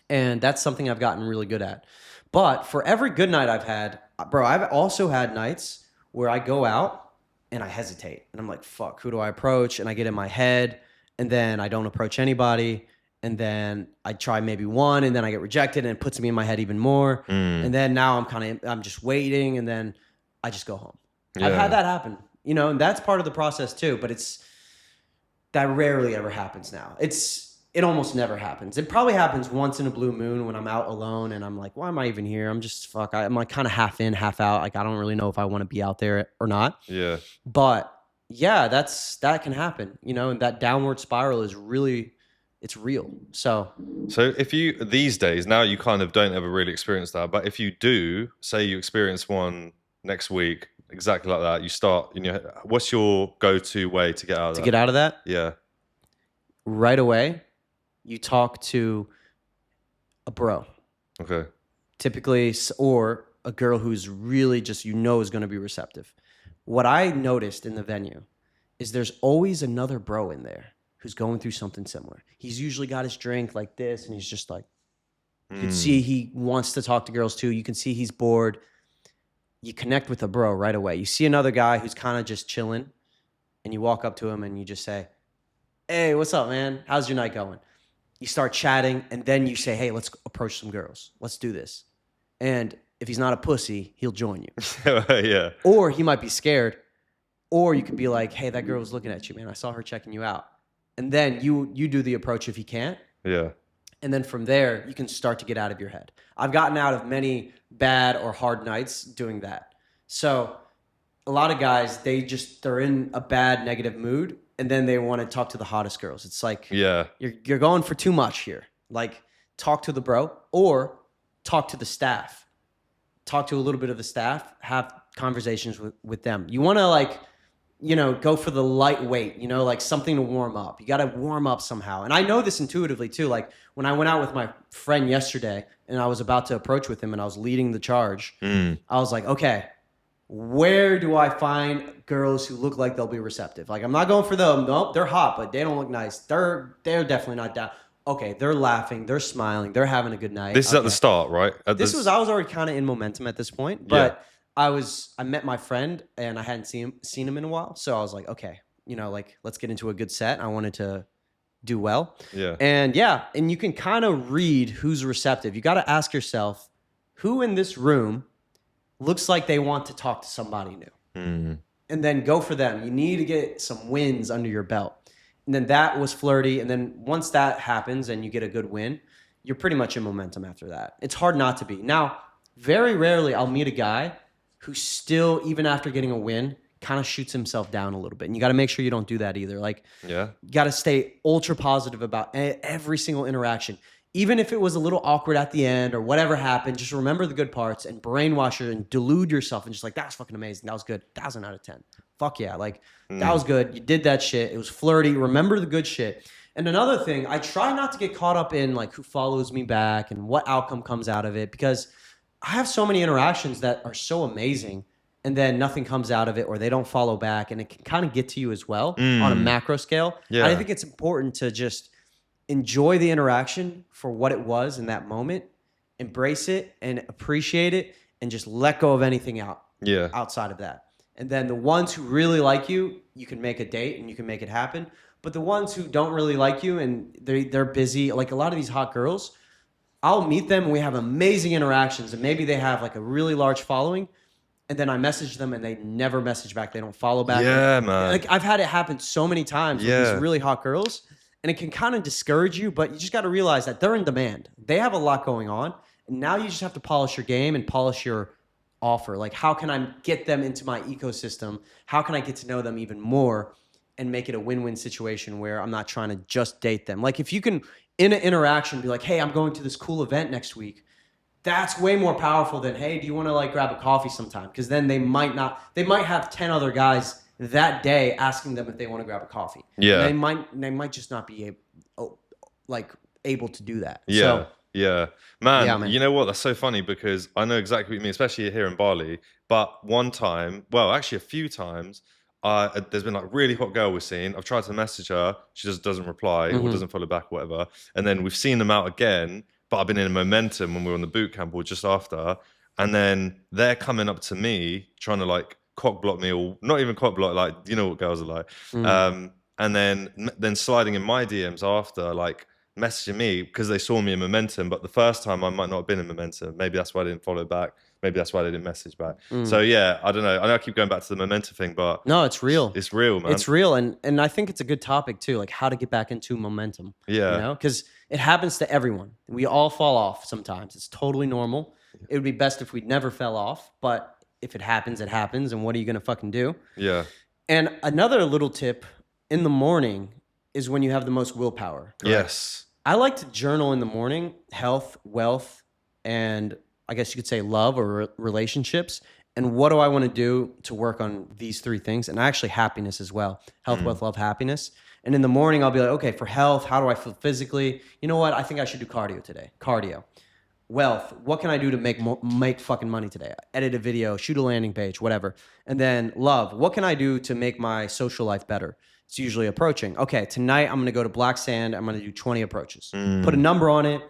And that's something I've gotten really good at. But for every good night I've had, bro, I've also had nights where I go out and I hesitate. And I'm like, fuck, who do I approach? And I get in my head, and then I don't approach anybody. And then I try maybe one, and then I get rejected, and it puts me in my head even more. And then now I'm just waiting, and then I just go home. Yeah. I've had that happen, and that's part of the process too. But that rarely ever happens now. It almost never happens. It probably happens once in a blue moon when I'm out alone and I'm like, why am I even here? I'm just I'm like kind of half in, half out. Like I don't really know if I want to be out there or not. Yeah. But yeah, that can happen, and that downward spiral is really, it's real. So if you, these days, now you kind of don't ever really experience that, but if you do, say you experience one next week, exactly like that, you start, what's your go-to way to get out of that? To get out of that? Yeah. Right away, you talk to a bro. Okay. Typically, or a girl who's really just, is going to be receptive. What I noticed in the venue is there's always another bro in there who's going through something similar. He's usually got his drink like this, and he's just like, you can see he wants to talk to girls too. You can see he's bored. You connect with a bro right away. You see another guy who's kind of just chilling, and you walk up to him and you just say, hey, what's up, man? How's your night going? You start chatting, and then you say, hey, let's approach some girls. Let's do this. And if he's not a pussy, he'll join you. Yeah. Or he might be scared. Or you could be like, hey, that girl was looking at you, man. I saw her checking you out. And then you do the approach if he can't. Yeah. And then from there, you can start to get out of your head. I've gotten out of many bad or hard nights doing that. So a lot of guys, they're in a bad, negative mood, and then they want to talk to the hottest girls. It's like, yeah, you're going for too much here. Like, talk to the bro or talk to the staff. Talk to a little bit of the staff. Have conversations with them. You want to go for the lightweight, like something to warm up. You got to warm up somehow. And I know this intuitively too. Like when I went out with my friend yesterday and I was about to approach with him and I was leading the charge, I was like, okay, where do I find girls who look like they'll be receptive? Like, I'm not going for them. Nope, they're hot, but they don't look nice. They're definitely not down. Okay, they're laughing, they're smiling, they're having a good night. This is at the start, right? I was already kind of in momentum at this point, but yeah. I met my friend and I hadn't seen him in a while, so I was like, okay, let's get into a good set. I wanted to do well. Yeah. And you can kind of read who's receptive. You got to ask yourself, who in this room looks like they want to talk to somebody new, and then go for them. You need to get some wins under your belt. And then that was flirty. And then once that happens and you get a good win, you're pretty much in momentum after that. It's hard not to be. Now, very rarely I'll meet a guy who still, even after getting a win, kind of shoots himself down a little bit. And you got to make sure you don't do that either. Like, you got to stay ultra positive about every single interaction. Even if it was a little awkward at the end or whatever happened, just remember the good parts and brainwash it and delude yourself and just like, that was fucking amazing. That was good. 1,000 out of 10. Fuck yeah. Like, that was good. You did that shit. It was flirty. Remember the good shit. And another thing, I try not to get caught up in like who follows me back and what outcome comes out of it, because I have so many interactions that are so amazing and then nothing comes out of it or they don't follow back, and it can kind of get to you as well on a macro scale. Yeah. I think it's important to just enjoy the interaction for what it was in that moment, embrace it and appreciate it, and just let go of anything outside of that. And then the ones who really like you, you can make a date and you can make it happen. But the ones who don't really like you and they're busy, like a lot of these hot girls, I'll meet them and we have amazing interactions, and maybe they have like a really large following, and then I message them and they never message back. They don't follow back. Yeah, man. Like, I've had it happen so many times with these really hot girls. And it can kind of discourage you, but you just got to realize that they're in demand. They have a lot going on. And now you just have to polish your game and polish your offer. Like, how can I get them into my ecosystem? How can I get to know them even more and make it a win-win situation where I'm not trying to just date them? Like, if you can, in an interaction, be like, hey, I'm going to this cool event next week. That's way more powerful than, hey, do you want to like grab a coffee sometime? Because then they might have 10 other guys that day asking them if they want to grab a coffee. Yeah. And they might just not be able to do that. Yeah. So, yeah. Man, you know what? That's so funny because I know exactly what you mean, especially here in Bali. But one time, well, actually a few times, there's been like really hot girl we've seen. I've tried to message her. She just doesn't reply or doesn't follow back or whatever. And then we've seen them out again, but I've been in a momentum when we were on the boot camp or just after. And then they're coming up to me trying to like cock block me, or not even cock block, like, you know what girls are like. And then sliding in my DMs after, like, messaging me because they saw me in momentum, but the first time I might not have been in momentum. Maybe that's why I didn't follow back. Maybe that's why they didn't message back. So yeah, I don't know. I know I keep going back to the momentum thing, but no, it's real. It's real, man. It's real, and I think it's a good topic too, like how to get back into momentum. Yeah, you know, because it happens to everyone. We all fall off sometimes. It's totally normal. It would be best if we never fell off, but if it happens, it happens. And what are you gonna fucking do? Yeah. And another little tip in the morning is when you have the most willpower. Correct? Yes. I like to journal in the morning, health, wealth, and I guess you could say love or relationships. And what do I want to do to work on these three things? And actually happiness as well. Health, wealth, love, happiness. And in the morning, I'll be like, okay, for health, how do I feel physically? You know what? I think I should do cardio today. Cardio. Wealth. What can I do to make fucking money today? Edit a video, shoot a landing page, whatever. And then love. What can I do to make my social life better? It's usually approaching. Okay, tonight I'm going to go to Black Sand. I'm going to do 20 approaches. Put a number on it,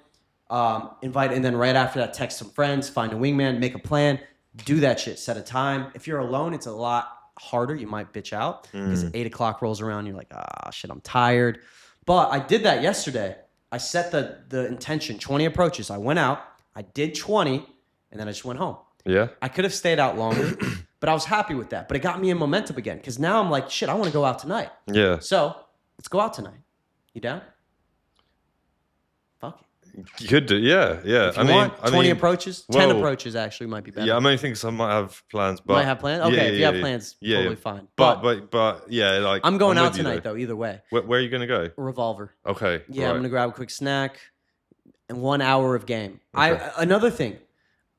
invite, and then right after that, text some friends, find a wingman, make a plan, do that shit, set a time. If you're alone, it's a lot harder. You might bitch out because 8 o'clock rolls around. You're like, shit, I'm tired. But I did that yesterday. I set the intention, 20 approaches. I went out, I did 20, and then I just went home. Yeah. I could have stayed out longer, but I was happy with that. But it got me in momentum again because now I'm like, shit, I want to go out tonight. Yeah. So let's go out tonight. You down? Fuck it. You could do, yeah. If you want 20 approaches, 10 approaches actually might be better. Yeah, I mean, think some might have plans, but might have plans. Okay, if you have plans, totally fine. But yeah, like I'm going out tonight though. Either way. Where are you gonna go? Revolver. Okay. Yeah, I'm gonna grab a quick snack and 1 hour of game. Okay. Another thing.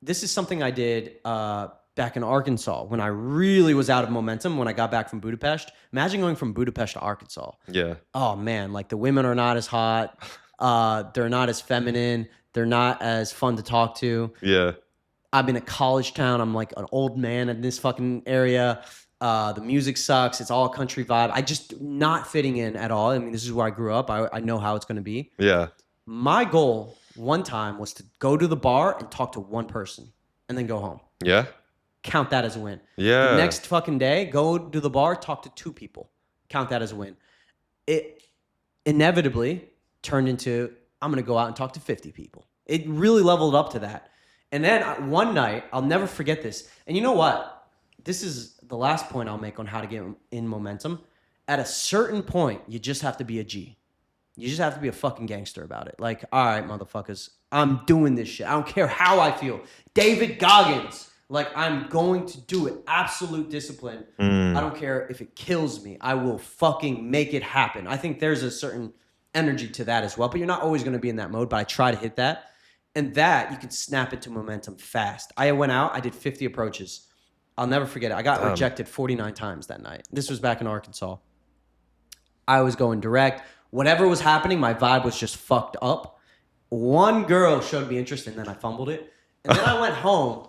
This is something I did back in Arkansas when I really was out of momentum when I got back from Budapest. Imagine going from Budapest to Arkansas. Yeah. Oh man, like the women are not as hot. They're not as feminine. They're not as fun to talk to. Yeah. I'm in a college town. I'm like an old man in this fucking area. The music sucks. It's all country vibe. I just not fitting in at all. I mean, this is where I grew up. I know how it's going to be. Yeah. My goal one time was to go to the bar and talk to one person and then go home. Yeah. Count that as a win. Yeah. The next fucking day, go to the bar, talk to 2 people. Count that as a win. It inevitably turned into, I'm going to go out and talk to 50 people. It really leveled up to that. And then one night, I'll never forget this. And you know what? This is the last point I'll make on how to get in momentum. At a certain point, you just have to be a G. You just have to be a fucking gangster about it. Like, all right, motherfuckers, I'm doing this shit. I don't care how I feel. David Goggins, like, I'm going to do it. Absolute discipline. I don't care if it kills me. I will fucking make it happen. I think there's a certain energy to that as well, but you're not always going to be in that mode, but I try to hit that. And that, you can snap into momentum fast. I went out, I did 50 approaches. I'll never forget it. I got rejected 49 times that night. This was back in Arkansas. I was going direct. Whatever was happening, my vibe was just fucked up. One girl showed me interest, and then I fumbled it. And then I went home,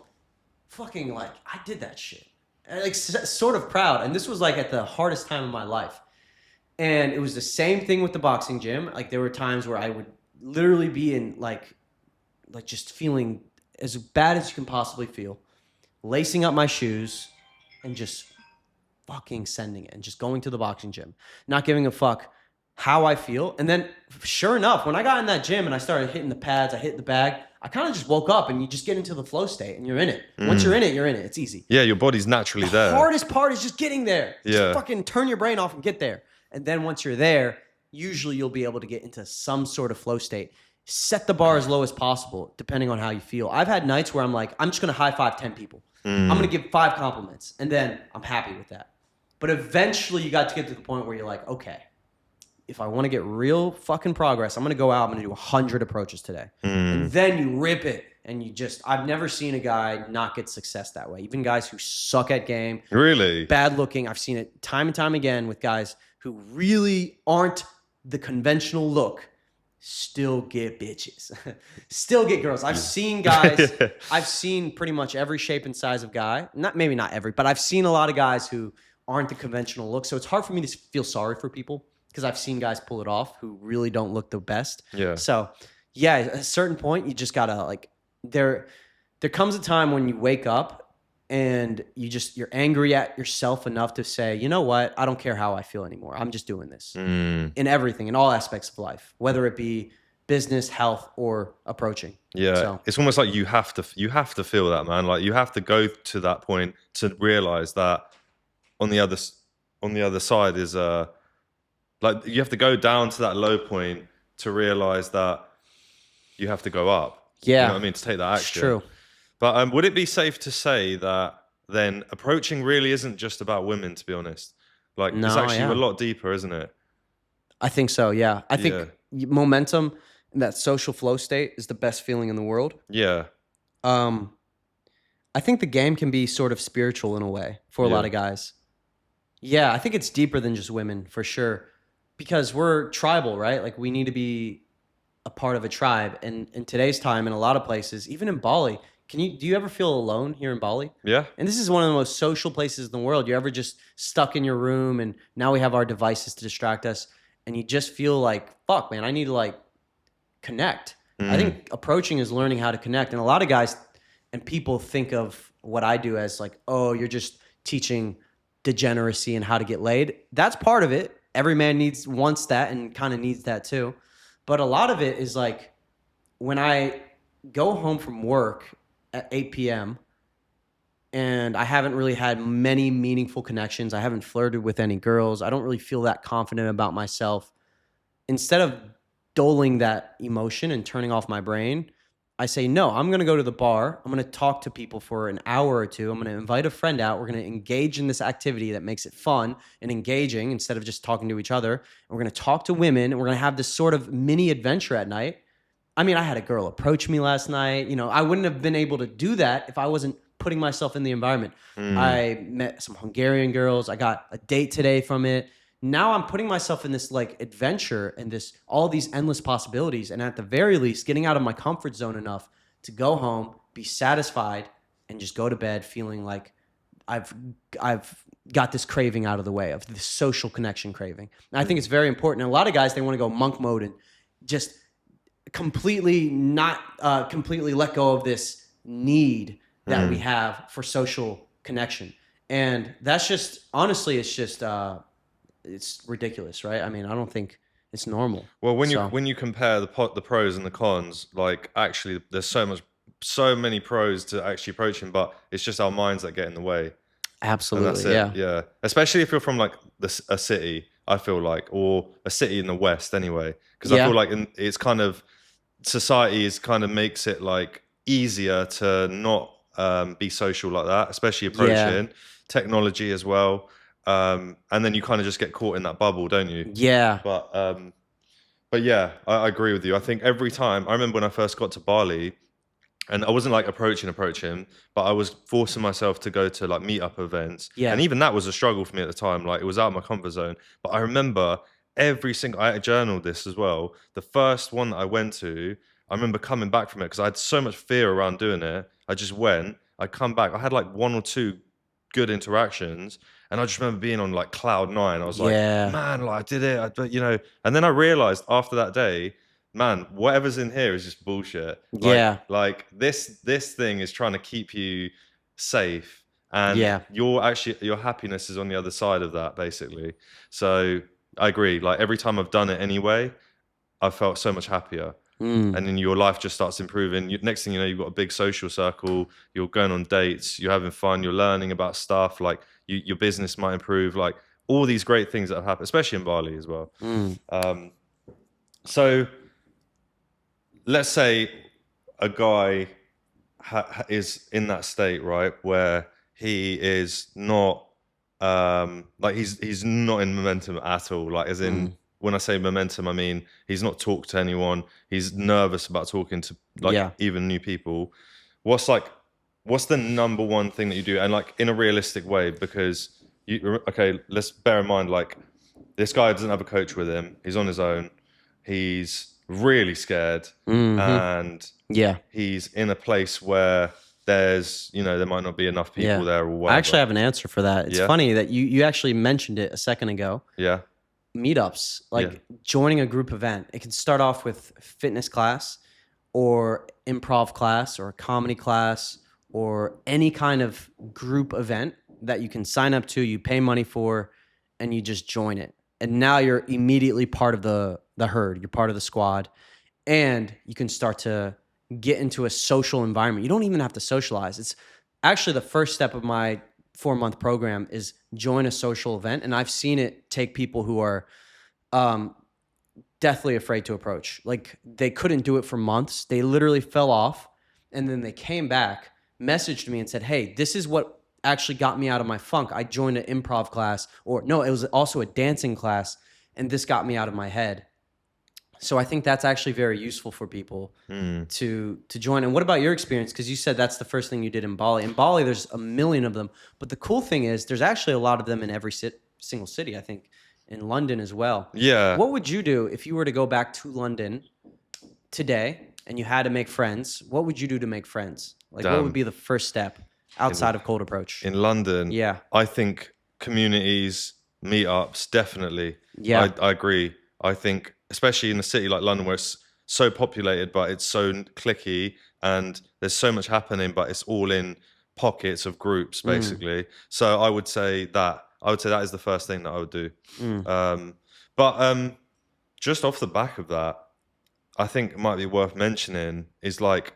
fucking like, I did that shit. And like, sort of proud. And this was like at the hardest time of my life. And it was the same thing with the boxing gym. Like, there were times where I would literally be in like just feeling as bad as you can possibly feel, lacing up my shoes and just fucking sending it and just going to the boxing gym, not giving a fuck how I feel. And then sure enough, when I got in that gym and I started hitting the pads, I hit the bag, I kind of just woke up and you just get into the flow state and you're in it. Once you're in it, you're in it. It's easy. Yeah, your body's naturally there. The hardest part is just getting there. Yeah. Just fucking turn your brain off and get there. And then once you're there, usually you'll be able to get into some sort of flow state. Set the bar as low as possible, depending on how you feel. I've had nights where I'm like, I'm just going to high five 10 people. I'm going to give 5 compliments. And then I'm happy with that. But eventually you got to get to the point where you're like, okay, if I want to get real fucking progress, I'm going to go out, I'm going to do 100 approaches today. And then you rip it. And I've never seen a guy not get success that way. Even guys who suck at game. Really? Bad looking. I've seen it time and time again with guys who really aren't the conventional look. Still get bitches. Still get girls. I've seen guys. I've seen pretty much every shape and size of guy. Maybe not every, but I've seen a lot of guys who aren't the conventional look. So it's hard for me to feel sorry for people because I've seen guys pull it off who really don't look the best. Yeah. So yeah, at a certain point, you just gotta like. There comes a time when you wake up and you're angry at yourself enough to say, you know what? I don't care how I feel anymore. I'm just doing this in everything, in all aspects of life, whether it be business, health, or approaching. Yeah. So, it's almost like you have to feel that, man. Like you have to go to that point to realize that on the other side is like you have to go down to that low point to realize that you have to go up. Yeah. You know what I mean? To take that action. It's true. But would it be safe to say that then approaching really isn't just about women, to be honest? Like, it's actually a lot deeper, isn't it? I think so, yeah. I think momentum and that social flow state is the best feeling in the world. Yeah. I think the game can be sort of spiritual in a way for a lot of guys. Yeah, I think it's deeper than just women, for sure. Because we're tribal, right? Like, we need to be a part of a tribe, and in today's time in a lot of places, even in Bali, do you ever feel alone here in Bali? Yeah. And this is one of the most social places in the world. You're ever just stuck in your room and now we have our devices to distract us and you just feel like, fuck man, I need to like connect. I think approaching is learning how to connect. And a lot of guys and people think of what I do as like, oh, you're just teaching degeneracy and how to get laid. That's part of it. Every man wants that and kind of needs that too. But a lot of it is like when I go home from work at 8 p.m. and I haven't really had many meaningful connections. I haven't flirted with any girls. I don't really feel that confident about myself. Instead of doling that emotion and turning off my brain, I say, no, I'm going to go to the bar. I'm going to talk to people for an hour or two. I'm going to invite a friend out. We're going to engage in this activity that makes it fun and engaging instead of just talking to each other. And we're going to talk to women and we're going to have this sort of mini adventure at night. I mean, I had a girl approach me last night. You know, I wouldn't have been able to do that if I wasn't putting myself in the environment. I met some Hungarian girls. I got a date today from it. Now I'm putting myself in this like adventure and all these endless possibilities. And at the very least, getting out of my comfort zone enough to go home, be satisfied, and just go to bed feeling like I've got this craving out of the way of this social connection craving. And I think it's very important. And a lot of guys, they want to go monk mode and just completely let go of this need that we have for social connection. And that's just, honestly, it's just, it's ridiculous, right? I mean, I don't think it's normal. Well, when you compare the pros and the cons, like actually there's so many pros to actually approaching, but it's just our minds that get in the way. Absolutely. And that's it. Yeah. Especially if you're from like a city, I feel like, or a city in the West anyway, because I feel like it's kind of, society is kind of makes it like easier to not be social like that, especially approaching technology as well. And then you kind of just get caught in that bubble, don't you? Yeah. But yeah, I agree with you. I think every time, I remember when I first got to Bali, and I wasn't like approaching, but I was forcing myself to go to like meetup events. Yeah. And even that was a struggle for me at the time. Like it was out of my comfort zone. But I remember I journaled this as well. The first one that I went to, I remember coming back from it because I had so much fear around doing it. I just went, I come back. I had like one or two good interactions. And I just remember being on like cloud nine. I was like, man, like I did it, you know. And then I realized after that day, man, whatever's in here is just bullshit. Like this thing is trying to keep you safe. And your happiness is on the other side of that, basically. So I agree. Like every time I've done it anyway, I've felt so much happier. And then your life just starts improving. Next thing you know, you've got a big social circle. You're going on dates. You're having fun. You're learning about stuff. Like your business might improve. Like all these great things that have happened, especially in Bali as well. So let's say a guy is in that state, right, where he is not like he's not in momentum at all. Like as in when I say momentum, I mean he's not talked to anyone. He's nervous about talking to even new people. What's the number one thing that you do, and like in a realistic way? Because let's bear in mind, like, this guy doesn't have a coach with him. He's on his own. He's really scared, and he's in a place where there's, there might not be enough people there or whatever. I actually have an answer for that. It's funny that you actually mentioned it a second ago. Yeah. Meetups, joining a group event. It can start off with fitness class or improv class or a comedy class or any kind of group event that you can sign up to, you pay money for, and you just join it. And now you're immediately part of the herd. You're part of the squad. And you can start to get into a social environment. You don't even have to socialize. It's actually the first step of my 4-month program is join a social event. And I've seen it take people who are deathly afraid to approach. Like, they couldn't do it for months. They literally fell off. And then they came back, messaged me and said, hey, this is what actually got me out of my funk. I joined an improv class, or no, it was also a dancing class, and this got me out of my head. So I think that's actually very useful for people to join. And what about your experience? Because you said that's the first thing you did in Bali. In Bali, there's a million of them. But the cool thing is there's actually a lot of them in every single city, I think, in London as well. Yeah. What would you do if you were to go back to London today and you had to make friends? What would you do to make friends? Like, what would be the first step outside of cold approach? In London, I think communities, meetups, definitely. Yeah. I agree. I think, especially in a city like London where it's so populated, but it's so cliquey and there's so much happening, but it's all in pockets of groups, basically. So I would say that is the first thing that I would do. But just off the back of that, I think it might be worth mentioning is like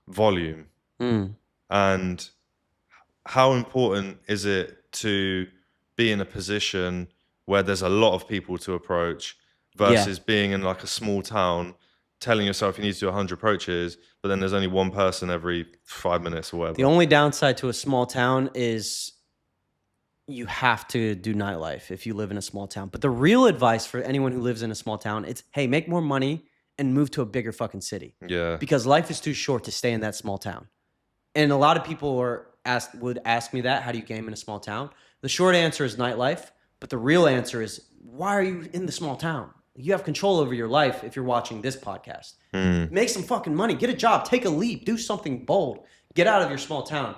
volume. And how important is it to be in a position where there's a lot of people to approach versus being in like a small town, telling yourself you need to do 100 approaches, but then there's only one person every 5 minutes or whatever. The only downside to a small town is you have to do nightlife if you live in a small town. But the real advice for anyone who lives in a small town, it's, hey, make more money and move to a bigger fucking city. Yeah. Because life is too short to stay in that small town. And a lot of people would ask me that, how do you game in a small town? The short answer is nightlife, but the real answer is, why are you in the small town? You have control over your life if you're watching this podcast. Make some fucking money, get a job, take a leap, do something bold. Get out of your small town.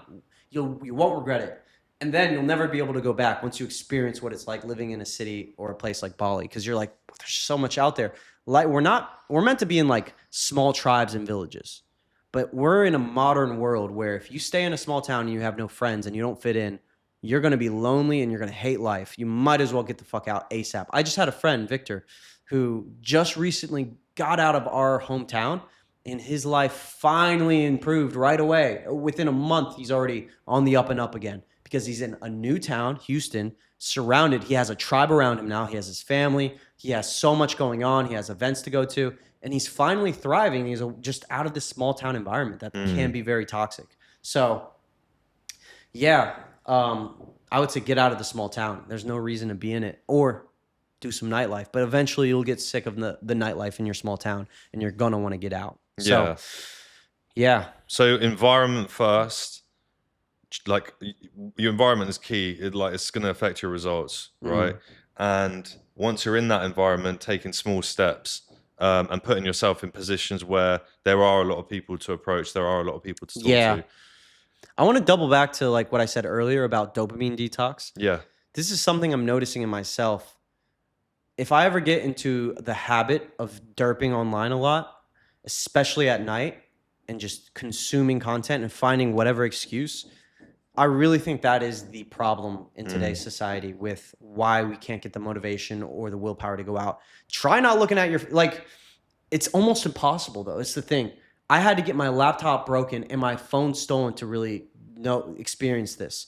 You won't regret it. And then you'll never be able to go back once you experience what it's like living in a city or a place like Bali, because you're like, there's so much out there. Like, we're meant to be in like small tribes and villages. But we're in a modern world where if you stay in a small town and you have no friends and you don't fit in, you're going to be lonely and you're going to hate life. You might as well get the fuck out ASAP. I just had a friend, Victor, who just recently got out of our hometown and his life finally improved right away. Within a month, he's already on the up and up again because he's in a new town, Houston, surrounded. He has a tribe around him now. He has his family. He has so much going on. He has events to go to. And he's finally thriving. He's just out of this small town environment that can be very toxic. So, yeah, I would say get out of the small town. There's no reason to be in it, or do some nightlife. But eventually you'll get sick of the nightlife in your small town and you're going to want to get out. So, yeah. So environment first, like your environment is key. It's going to affect your results, right? And once you're in that environment, taking small steps, and putting yourself in positions where there are a lot of people to approach, there are a lot of people to talk to. I want to double back to like what I said earlier about dopamine detox. Yeah. This is something I'm noticing in myself. If I ever get into the habit of derping online a lot, especially at night, and just consuming content and finding whatever excuse, I really think that is the problem in today's society with why we can't get the motivation or the willpower to go out. Try not looking at your, like, it's almost impossible though. It's the thing. I had to get my laptop broken and my phone stolen to really experience this.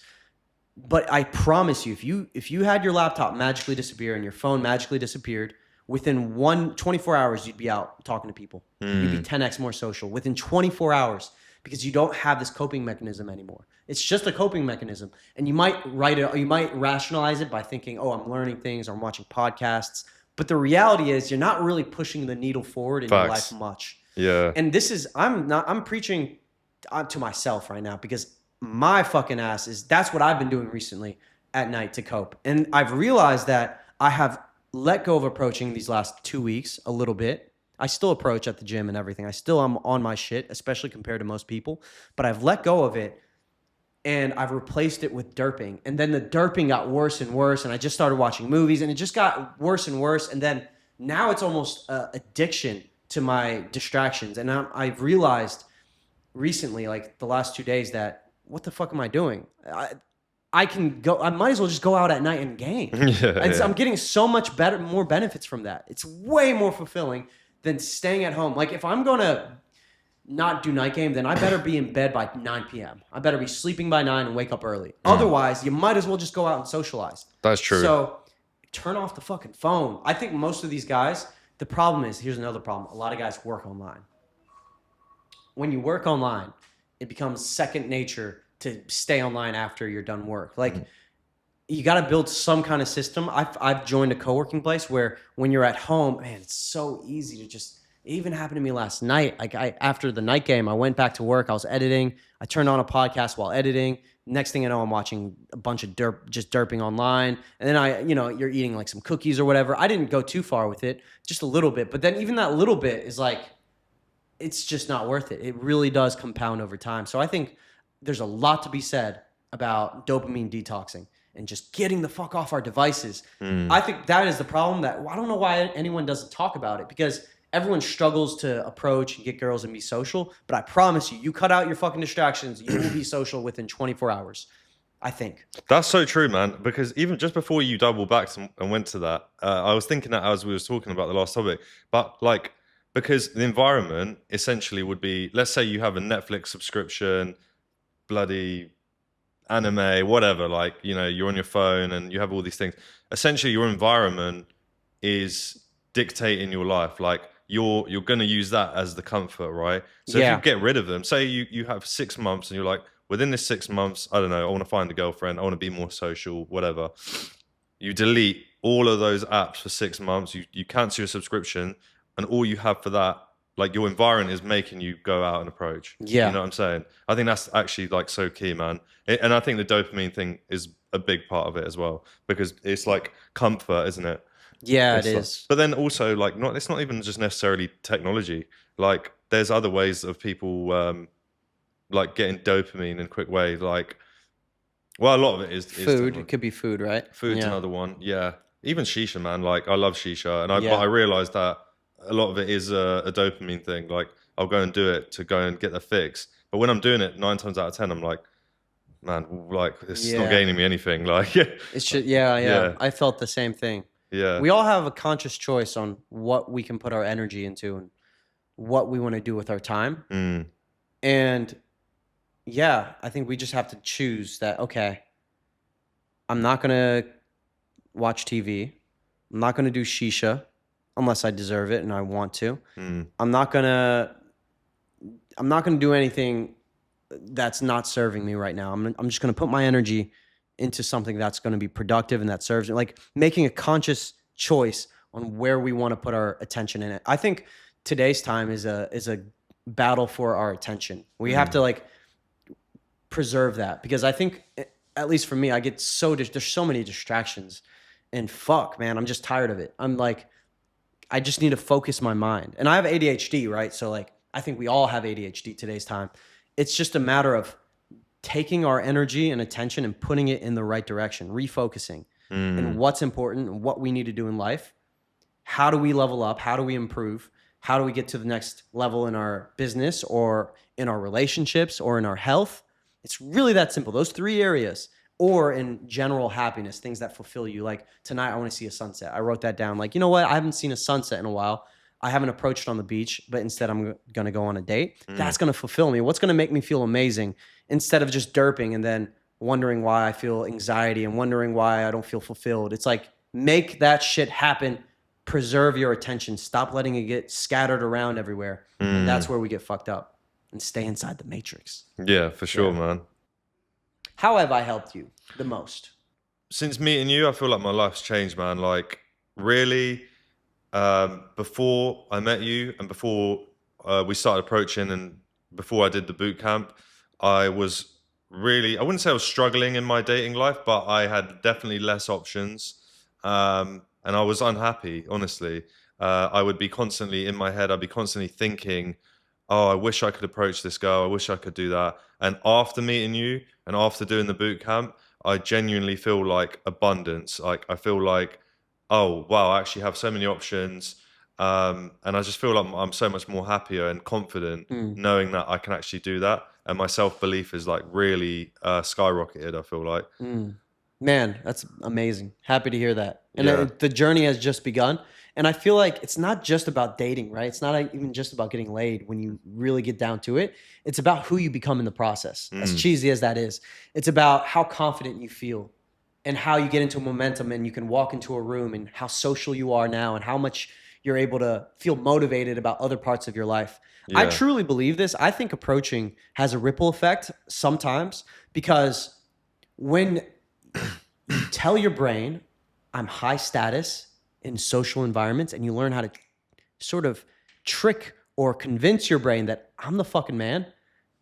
But I promise you, if you had your laptop magically disappear and your phone magically disappeared, within 24 hours, you'd be out talking to people. You'd be 10x more social within 24 hours. because you don't have this coping mechanism anymore. It's just a coping mechanism. And you might rationalize it by thinking, oh, I'm learning things, or I'm watching podcasts. But the reality is you're not really pushing the needle forward in your life much. Yeah. And I'm preaching to myself right now, because my fucking ass that's what I've been doing recently at night to cope. And I've realized that I have let go of approaching these last 2 weeks a little bit. I still approach at the gym and everything. I still am on my shit, especially compared to most people, but I've let go of it and I've replaced it with derping. And then the derping got worse and worse, and I just started watching movies and it just got worse and worse. And then now it's almost addiction to my distractions. And I've realized recently, like the last 2 days, that what the fuck am I doing? I might as well just go out at night and game. I'm getting so much more benefits from that. It's way more fulfilling than staying at home. Like if I'm going to not do night game, then I better be in bed by 9 p.m. I better be sleeping by 9 and wake up early. Otherwise, you might as well just go out and socialize. That's true. So turn off the fucking phone. I think most of these guys, the problem is, here's another problem. A lot of guys work online. When you work online, it becomes second nature to stay online after you're done work. Like you got to build some kind of system. I've joined a co-working place where when you're at home, man, it's so easy to just... It even happened to me last night. Like after the night game, I went back to work. I was editing. I turned on a podcast while editing. Next thing I know, I'm watching a bunch of derping online. And then you're eating like some cookies or whatever. I didn't go too far with it, just a little bit. But then even that little bit is like, it's just not worth it. It really does compound over time. So I think there's a lot to be said about dopamine detoxing and just getting the fuck off our devices. I think that is the problem that I don't know why anyone doesn't talk about it, because everyone struggles to approach and get girls and be social. But I promise you, you cut out your fucking distractions, you will be social within 24 hours, I think. That's so true, man. Because even just before you double back and went to that, I was thinking that as we were talking about the last topic, but like, because the environment essentially would be, let's say you have a Netflix subscription, bloody anime, whatever, like, you're on your phone and you have all these things. Essentially, your environment is dictating your life. Like, you're going to use that as the comfort, right? So if you get rid of them, say you have 6 months and you're like, within this 6 months, I don't know, I want to find a girlfriend, I want to be more social, whatever. You delete all of those apps for 6 months, you cancel your subscription, and all you have for that, like, your environment is making you go out and approach. Yeah. You know what I'm saying? I think that's actually like so key, man. And I think the dopamine thing is a big part of it as well, because it's like comfort, isn't it? Yeah, it is. But then also, like, it's not even just necessarily technology. Like, there's other ways of people like getting dopamine in quick ways. Like, well, a lot of it is food. It could be food, right? Food's another one. Yeah, even shisha, man. Like, I love shisha, but I realized that a lot of it is a dopamine thing. Like, I'll go and do it to go and get the fix. But when I'm doing it 9 times out of 10, I'm like, man, like, this is not gaining me anything. Like, it's just, yeah. I felt the same thing. Yeah. We all have a conscious choice on what we can put our energy into and what we want to do with our time. And yeah, I think we just have to choose that, okay, I'm not going to watch TV. I'm not going to do shisha unless I deserve it and I want to. I'm not going to do anything that's not serving me right now. I'm just going to put my energy into something that's going to be productive and that serves me, like making a conscious choice on where we want to put our attention in it. I think today's time is a battle for our attention. We have to like preserve that, because I think, at least for me, I get there's so many distractions, and fuck, man, I'm just tired of it. I'm like, I just need to focus my mind. And I have ADHD, right? So like, I think we all have ADHD today's time. It's just a matter of taking our energy and attention and putting it in the right direction, refocusing and what's important and what we need to do in life. How do we level up? How do we improve? How do we get to the next level in our business or in our relationships or in our health? It's really that simple. Those 3 areas, or in general happiness, things that fulfill you. Like tonight, I want to see a sunset. I wrote that down. Like, you know what? I haven't seen a sunset in a while. I haven't approached on the beach, but instead I'm going to go on a date. That's going to fulfill me. What's going to make me feel amazing, instead of just derping and then wondering why I feel anxiety and wondering why I don't feel fulfilled. It's like, make that shit happen. Preserve your attention. Stop letting it get scattered around everywhere. And that's where we get fucked up. and stay inside the matrix. Yeah, for sure, man. How have I helped you the most? Since meeting you, I feel like my life's changed, man. Like, really, before I met you and before we started approaching and before I did the boot camp, I was really, I wouldn't say I was struggling in my dating life, but I had definitely less options. And I was unhappy, honestly. I would be constantly in my head, I'd be constantly thinking, oh, I wish I could approach this girl. I wish I could do that. And after meeting you and after doing the boot camp, I genuinely feel like abundance. Like, I feel like, oh, wow, I actually have so many options. And I just feel like I'm so much more happier and confident knowing that I can actually do that. And my self-belief is like really skyrocketed, I feel like. Man, that's amazing. Happy to hear that. And the journey has just begun. And I feel like it's not just about dating, right? It's not even just about getting laid when you really get down to it. It's about who you become in the process, as cheesy as that is. It's about how confident you feel and how you get into momentum and you can walk into a room and how social you are now and how much you're able to feel motivated about other parts of your life. Yeah. I truly believe this. I think approaching has a ripple effect sometimes because when you tell your brain, I'm high status in social environments, and you learn how to sort of trick or convince your brain that I'm the fucking man,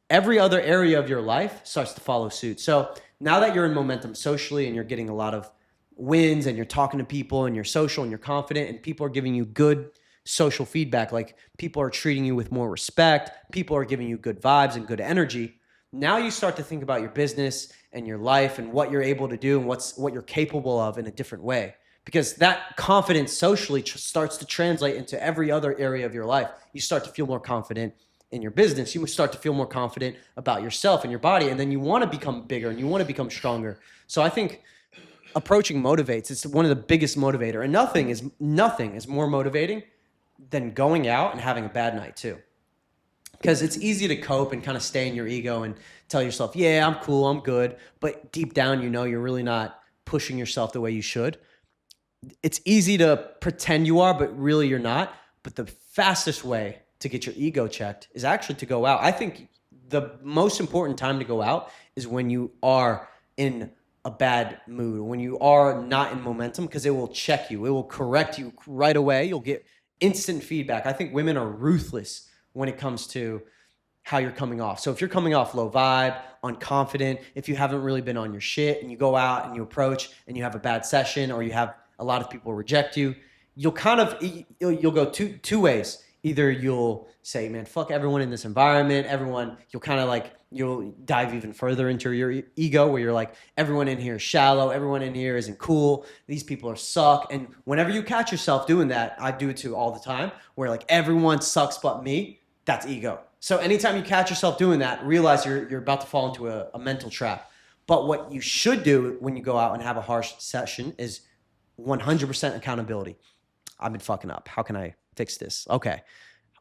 every other area of your life starts to follow suit. So now that you're in momentum socially and you're getting a lot of wins and you're talking to people and you're social and you're confident and people are giving you good social feedback, like people are treating you with more respect, people are giving you good vibes and good energy, now you start to think about your business and your life and what you're able to do and what you're capable of in a different way. Because that confidence socially starts to translate into every other area of your life. You start to feel more confident in your business. You start to feel more confident about yourself and your body. And then you want to become bigger and you want to become stronger. So I think approaching motivates. It's one of the biggest motivator. And nothing is more motivating than going out and having a bad night too. Because it's easy to cope and kind of stay in your ego and tell yourself, yeah, I'm cool, I'm good. But deep down, you know you're really not pushing yourself the way you should. It's easy to pretend you are, but really you're not. But the fastest way to get your ego checked is actually to go out. I think the most important time to go out is when you are in a bad mood, when you are not in momentum, because it will check you. It will correct you right away. You'll get instant feedback. I think women are ruthless when it comes to how you're coming off. So if you're coming off low vibe, unconfident, if you haven't really been on your shit and you go out and you approach and you have a bad session or you have a lot of people reject you, you'll go two ways. Either you'll say, man, fuck everyone in this environment, you'll dive even further into your ego where you're like, everyone in here is shallow, everyone in here isn't cool, these people are suck. And whenever you catch yourself doing that, I do it too all the time, where like everyone sucks but me, that's ego. So anytime you catch yourself doing that, realize you're about to fall into a mental trap. But what you should do when you go out and have a harsh session is 100% accountability. I've been fucking up. How can I fix this? Okay.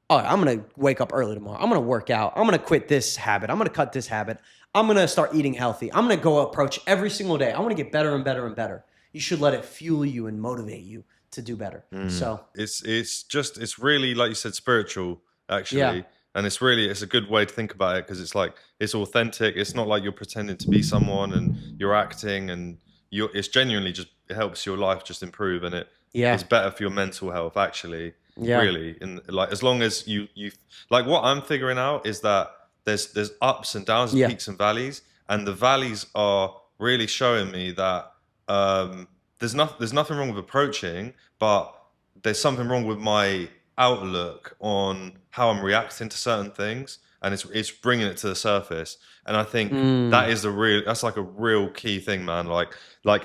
All right, I'm going to wake up early tomorrow. I'm going to work out. I'm going to quit this habit. I'm going to cut this habit. I'm going to start eating healthy. I'm going to go approach every single day. I want to get better and better and better. You should let it fuel you and motivate you to do better. So it's really, like you said, spiritual actually. Yeah. And it's a good way to think about it because it's like, it's authentic. It's not like you're pretending to be someone and you're acting and it's genuinely just, it helps your life just improve and it's better for your mental health actually. Yeah. Really. And like, as long as you like, what I'm figuring out is that there's ups and downs and peaks and valleys, and the valleys are really showing me that there's nothing wrong with approaching, but there's something wrong with my outlook on how I'm reacting to certain things, and it's bringing it to the surface. And I think that's like a real key thing, man. Like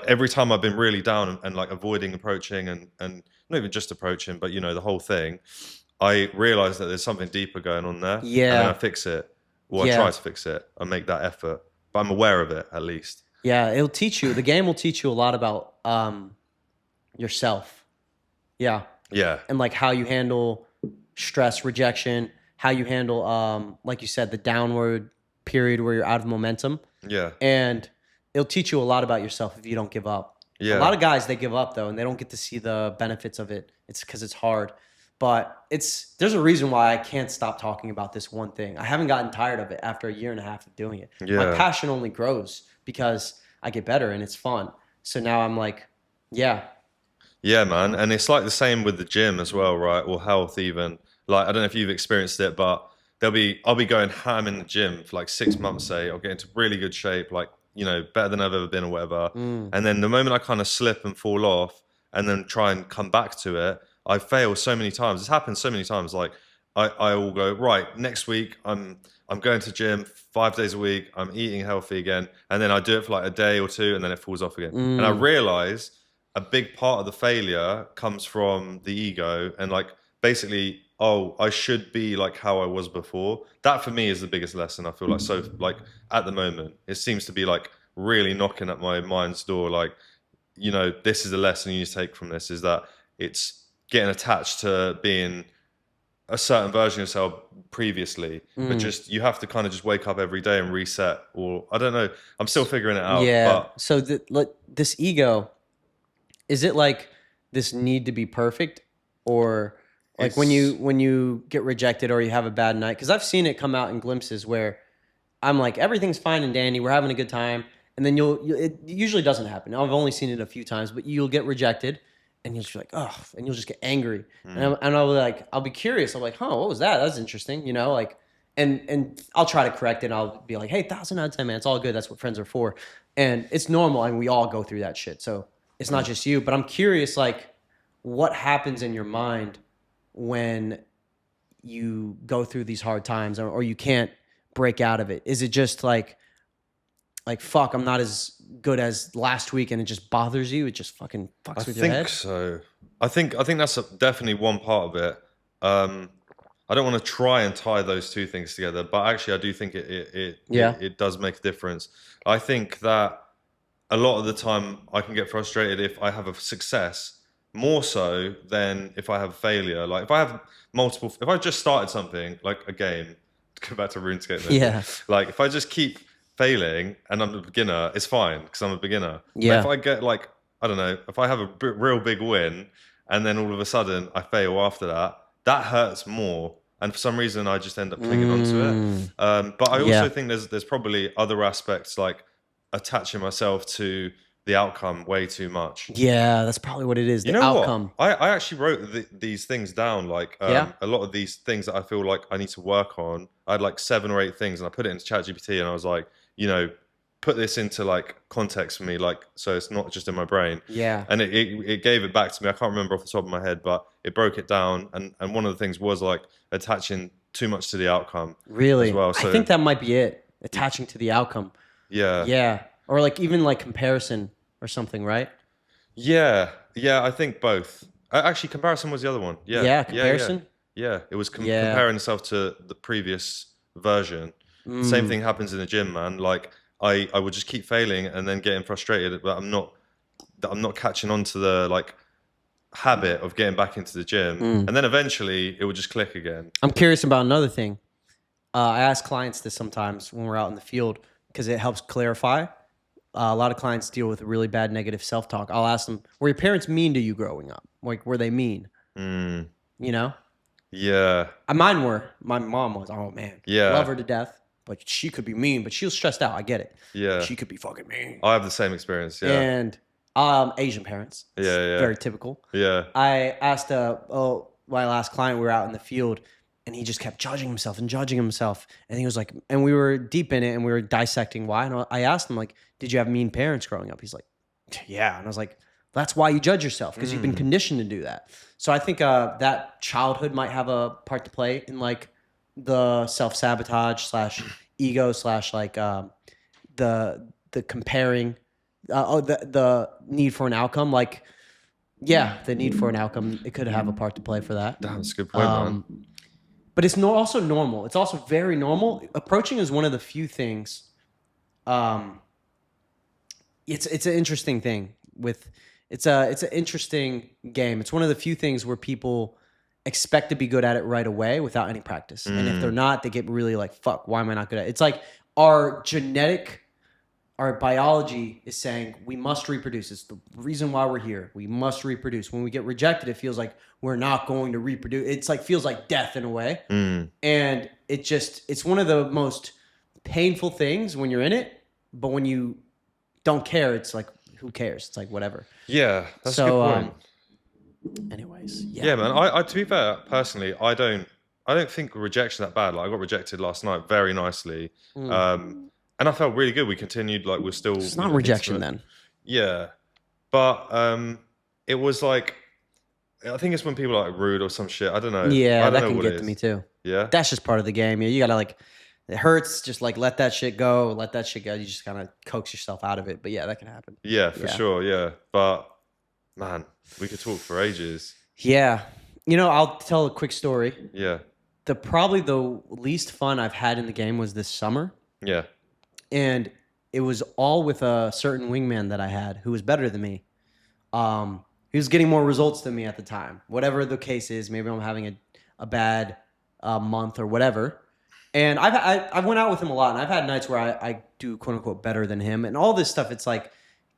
every time I've been really down and like avoiding approaching and not even just approaching, but you know, the whole thing, I realize that there's something deeper going on there. Yeah. And then I fix it. Or I try to fix it. I make that effort. But I'm aware of it at least. Yeah, it'll teach you. The game will teach you a lot about yourself. Yeah. Yeah. And like how you handle stress, rejection, how you handle, like you said, the downward period where you're out of momentum. Yeah. And it'll teach you a lot about yourself if you don't give up. Yeah. A lot of guys, they give up though, and they don't get to see the benefits of it. It's because it's hard. but there's a reason why I can't stop talking about this one thing. I haven't gotten tired of it after a year and a half of doing it. My passion only grows because I get better and it's fun. So now I'm like, yeah. Yeah, man. And it's like the same with the gym as well, right? Or health even. Like, I don't know if you've experienced it, but I'll be going ham in the gym for like 6 months, say, I'll get into really good shape, like, better than I've ever been or whatever. And then the moment I kind of slip and fall off and then try and come back to it, I fail so many times. It's happened so many times. Like I will go, right, next week I'm going to gym 5 days a week, I'm eating healthy again, and then I do it for like a day or two and then it falls off again. And I realize a big part of the failure comes from the ego and like basically, oh, I should be like how I was before. That for me is the biggest lesson. I feel like so like at the moment, it seems to be like really knocking at my mind's door. Like, this is a lesson you need to take from this, is that it's getting attached to being a certain version of yourself previously, but just you have to kind of just wake up every day and reset. Or I don't know, I'm still figuring it out. Yeah. But So this ego, is it like this need to be perfect, or like when you get rejected or you have a bad night? Because I've seen it come out in glimpses where I'm like, everything's fine and dandy, we're having a good time, and then it usually doesn't happen. I've only seen it a few times, but you'll get rejected and you'll just be like, oh, and you'll just get angry. And I'll be curious. I'm like, what was that? That's interesting, like, and I'll try to correct it. And I'll be like, hey, 1,000 out of 10, man, it's all good. That's what friends are for. And it's normal. I mean, we all go through that shit. So it's not just you, but I'm curious, like, what happens in your mind when you go through these hard times or you can't break out of it? Is it just like, fuck, I'm not as good as last week, and it just bothers you? It just fucking fucks with your head? I think so. I think that's definitely one part of it. I don't want to try and tie those two things together, but actually I do think it does make a difference. I think that a lot of the time I can get frustrated if I have a success more so than if I have a failure. Like if I just started something like a game, to go back to RuneScape. Yeah. Like if I just keep failing and I'm a beginner, it's fine because I'm a beginner. Yeah. But if I get like, I don't know, if I have a real big win and then all of a sudden I fail after that, that hurts more. And for some reason, I just end up clinging onto it. But I also think there's probably other aspects like attaching myself to the outcome way too much. Yeah, that's probably what it is. The outcome. What? I actually wrote these things down. Like a lot of these things that I feel like I need to work on. I had like 7 or 8 things, and I put it into ChatGPT, and I was like, put this into like context for me, like so it's not just in my brain. Yeah. And it gave it back to me. I can't remember off the top of my head, but it broke it down. And one of the things was like attaching too much to the outcome. Really? As well. So, I think that might be it. Attaching to the outcome. Yeah. Yeah. Or like even like comparison or something, right? Yeah. Yeah, I think both. Actually, comparison was the other one. Yeah. Yeah, comparison? Yeah. It was comparing yourself to the previous version. Same thing happens in the gym, man. Like I would just keep failing and then getting frustrated, but I'm not catching on to the like habit of getting back into the gym. And then eventually it would just click again. I'm curious about another thing. I ask clients this sometimes when we're out in the field because it helps clarify. A lot of clients deal with really bad negative self-talk. I'll ask them, were your parents mean to you growing up? Like, were they mean? You know? Yeah. Mine were. My mom was, oh man. Yeah. Love her to death. But she could be mean, but she was stressed out. I get it. Yeah. She could be fucking mean. I have the same experience. Yeah. And Asian parents. Yeah. Very typical. Yeah. I asked my last client, we were out in the field, and he just kept judging himself. And he was like, and we were deep in it and we were dissecting why. And I asked him, like, did you have mean parents growing up? He's like, yeah. And I was like, that's why you judge yourself, because you've been conditioned to do that. So I think that childhood might have a part to play in like the self-sabotage / ego / like the comparing, the need for an outcome. Like, yeah, the need for an outcome, it could have a part to play for that. That's a good point, man. But it's also normal. It's also very normal. Approaching is one of the few things. It's an interesting thing it's an interesting game. It's one of the few things where people expect to be good at it right away without any practice. And if they're not, they get really like, fuck, why am I not good at it? It's like our genetic our biology is saying we must reproduce. It's the reason why we're here. We must reproduce. When we get rejected, it feels like we're not going to reproduce. It's like feels like death in a way. And it's one of the most painful things when you're in it, but when you don't care, it's like, who cares? It's like, whatever. Yeah, that's a good point. Anyways, yeah, man. I to be fair, personally, I don't think rejection that bad. Like I got rejected last night very nicely. And I felt really good. We continued, like we're still. It's not rejection then. Yeah, but it was like, I think it's when people are like rude or some shit. I don't know. Yeah, I don't that know can what get it to is. me too. Yeah, that's just part of the game. Yeah, you gotta like, it hurts. Just like let that shit go. Let that shit go. You just kind of coax yourself out of it. But yeah, that can happen. Yeah, for sure. Yeah, but man, we could talk for ages. Yeah, I'll tell a quick story. Yeah. Probably the least fun I've had in the game was this summer. Yeah. And it was all with a certain wingman that I had who was better than me. He was getting more results than me at the time. Whatever the case is, maybe I'm having a bad month or whatever. And I've went out with him a lot, and I've had nights where I do quote unquote better than him, and all this stuff. It's like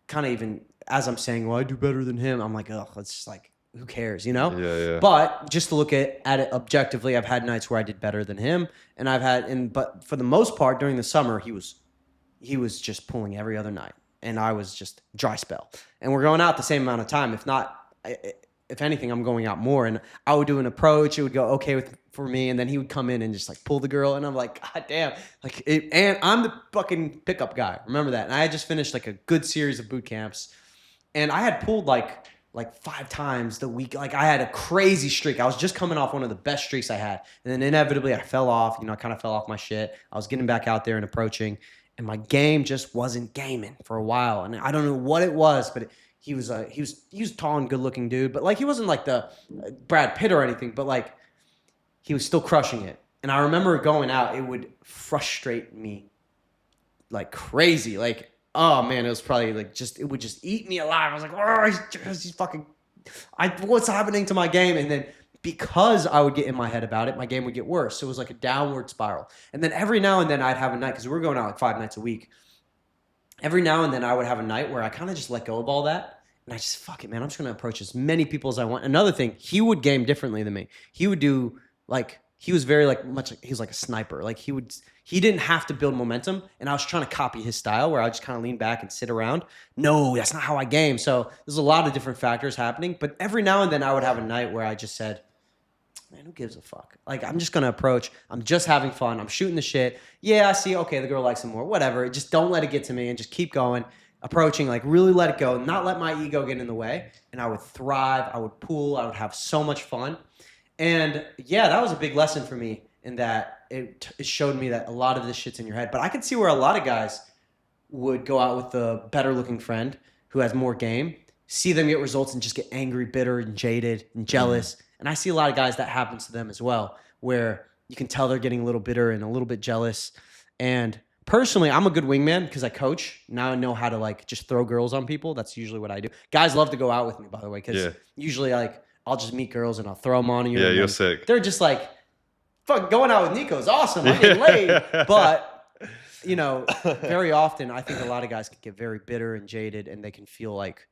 kind of even as I'm saying, well, I do better than him. I'm like, oh, it's just like, who cares, Yeah. But just to look at it objectively, I've had nights where I did better than him, and but for the most part during the summer, he was just pulling every other night, and I was just dry spell. And we're going out the same amount of time, if anything, I'm going out more. And I would do an approach, it would go okay for me, and then he would come in and just like pull the girl, and I'm like, God damn, and I'm the fucking pickup guy. Remember that. And I had just finished like a good series of boot camps, and I had pulled like 5 times the week. Like I had a crazy streak. I was just coming off one of the best streaks I had. And then inevitably I fell off, I kind of fell off my shit. I was getting back out there and approaching, and my game just wasn't gaming for a while. And I don't know what it was, but he was tall and good looking dude, but like he wasn't like the Brad Pitt or anything, but like he was still crushing it. And I remember going out, it would frustrate me like crazy. Like, oh man, it was probably like it would just eat me alive. I was like, oh, he's fucking, what's happening to my game? And then because I would get in my head about it, my game would get worse. So it was like a downward spiral. And then every now and then I'd have a night, because we were going out like 5 nights a week. Every now and then I would have a night where I kind of just let go of all that. And I just, fuck it, man, I'm just going to approach as many people as I want. Another thing, he would game differently than me. He would do like, he was very like he was like a sniper. Like he didn't have to build momentum, and I was trying to copy his style where I just kind of lean back and sit around. No, that's not how I game. So there's a lot of different factors happening, but every now and then I would have a night where I just said, man, who gives a fuck? Like, I'm just going to approach. I'm just having fun. I'm shooting the shit. Yeah, I see. Okay, the girl likes him more. Whatever. Just don't let it get to me, and just keep going, approaching, like really let it go, not let my ego get in the way. And I would thrive. I would pool. I would have so much fun. And yeah, that was a big lesson for me, in that it showed me that a lot of this shit's in your head. But I could see where a lot of guys would go out with the better looking friend who has more game, see them get results and just get angry, bitter, and jaded and jealous. And I see a lot of guys that happens to them as well, where you can tell they're getting a little bitter and a little bit jealous. And personally, I'm a good wingman because I coach. Now I know how to like just throw girls on people. That's usually what I do. Guys love to go out with me, by the way, because usually like I'll just meet girls and I'll throw them on you. Yeah, you're sick. They're just like, fuck, going out with Nico is awesome. I'm getting laid. But, very often I think a lot of guys can get very bitter and jaded, and they can feel like,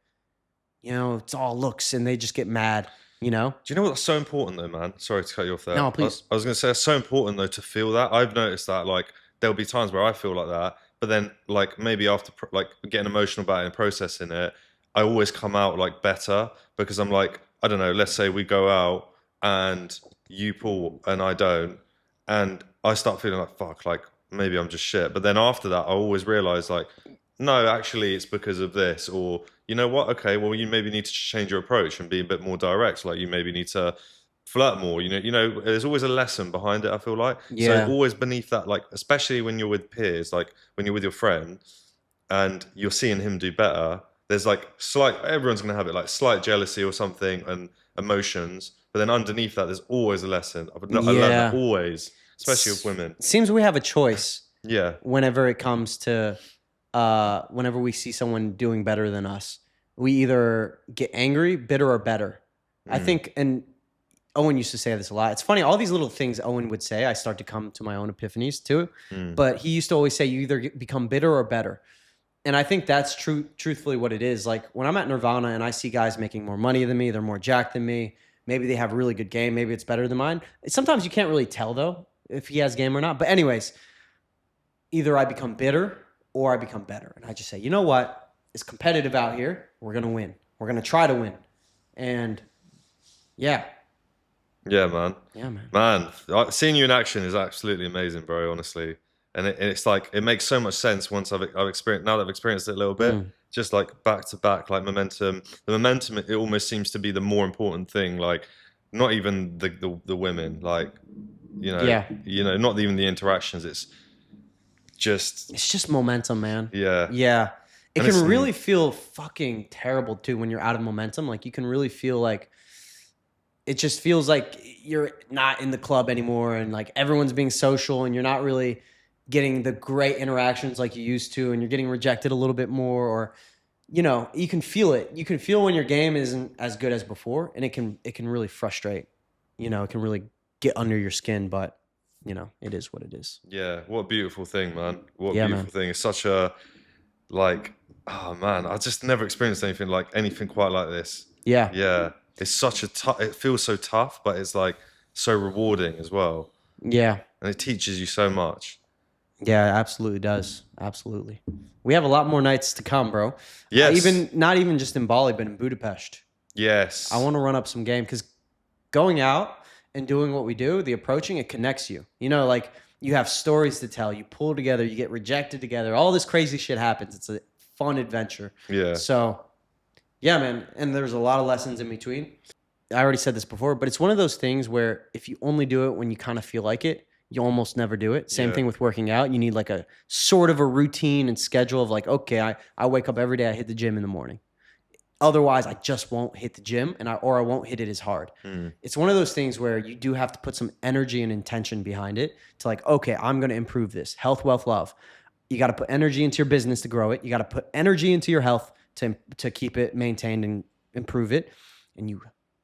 it's all looks, and they just get mad, Do you know what's so important though, man? Sorry to cut you off there. No, please. I was going to say it's so important though to feel that. I've noticed that like there'll be times where I feel like that, but then like maybe after like getting emotional about it and processing it, I always come out like better, because I'm like, I don't know, let's say we go out and you pull and I don't, and I start feeling like, fuck, like maybe I'm just shit. But then after that, I always realize like, no, actually it's because of this, or you know what? Okay, well, you maybe need to change your approach and be a bit more direct. Like you maybe need to flirt more, there's always a lesson behind it, I feel like. Yeah. So always beneath that, like, especially when you're with peers, like when you're with your friend and you're seeing him do better, there's like everyone's going to have it, like slight jealousy or something and emotions. But then underneath that, there's always a lesson. I learned that always, especially with women. It seems we have a choice. Yeah. Whenever it comes to, whenever we see someone doing better than us, we either get angry, bitter, or better. I think, and Owen used to say this a lot. It's funny, all these little things Owen would say, I start to come to my own epiphanies too. But he used to always say, you either become bitter or better. And I think that's truthfully what it is. Like when I'm at Nirvana and I see guys making more money than me, they're more jacked than me. Maybe they have a really good game. Maybe it's better than mine. Sometimes you can't really tell though if he has game or not. But anyways, either I become bitter or I become better. And I just say, you know what? It's competitive out here. We're going to win. We're going to try to win. And yeah. Yeah, man. Yeah, man. Man, seeing you in action is absolutely amazing, bro, honestly. And it's like, it makes so much sense once I've experienced, now that I've experienced it a little bit, just like back to back, like momentum. The momentum, it almost seems to be the more important thing. Like, not even the women, like, not even the interactions. It's just momentum, man. Yeah. Yeah. It can really feel fucking terrible too when you're out of momentum. Like you can really feel like it just feels like you're not in the club anymore and like everyone's being social and you're not really getting the great interactions like you used to and you're getting rejected a little bit more or you can feel it. You can feel when your game isn't as good as before and it can really frustrate. It can really get under your skin, but it is what it is. Yeah, what a beautiful thing, man. What a beautiful thing. It's such a oh man, I just never experienced anything quite like this. Yeah. Yeah. It's such it feels so tough, but it's like so rewarding as well. Yeah. And it teaches you so much. Yeah, it absolutely does. Absolutely. We have a lot more nights to come, bro. Yes. Not even just in Bali, but in Budapest. Yes. I want to run up some game because going out and doing what we do, the approaching, it connects you. Like you have stories to tell. You pull together. You get rejected together. All this crazy shit happens. It's a fun adventure. Yeah. So, yeah, man. And there's a lot of lessons in between. I already said this before, but it's one of those things where if you only do it when you kind of feel like it, you almost never do it. Same thing with working out. You need like a sort of a routine and schedule of like, okay, I wake up every day, I hit the gym in the morning. Otherwise, I just won't hit the gym or I won't hit it as hard. It's one of those things where you do have to put some energy and intention behind it to like, okay, I'm going to improve this. Health, wealth, love. You got to put energy into your business to grow it. You got to put energy into your health to keep it maintained and improve it. And you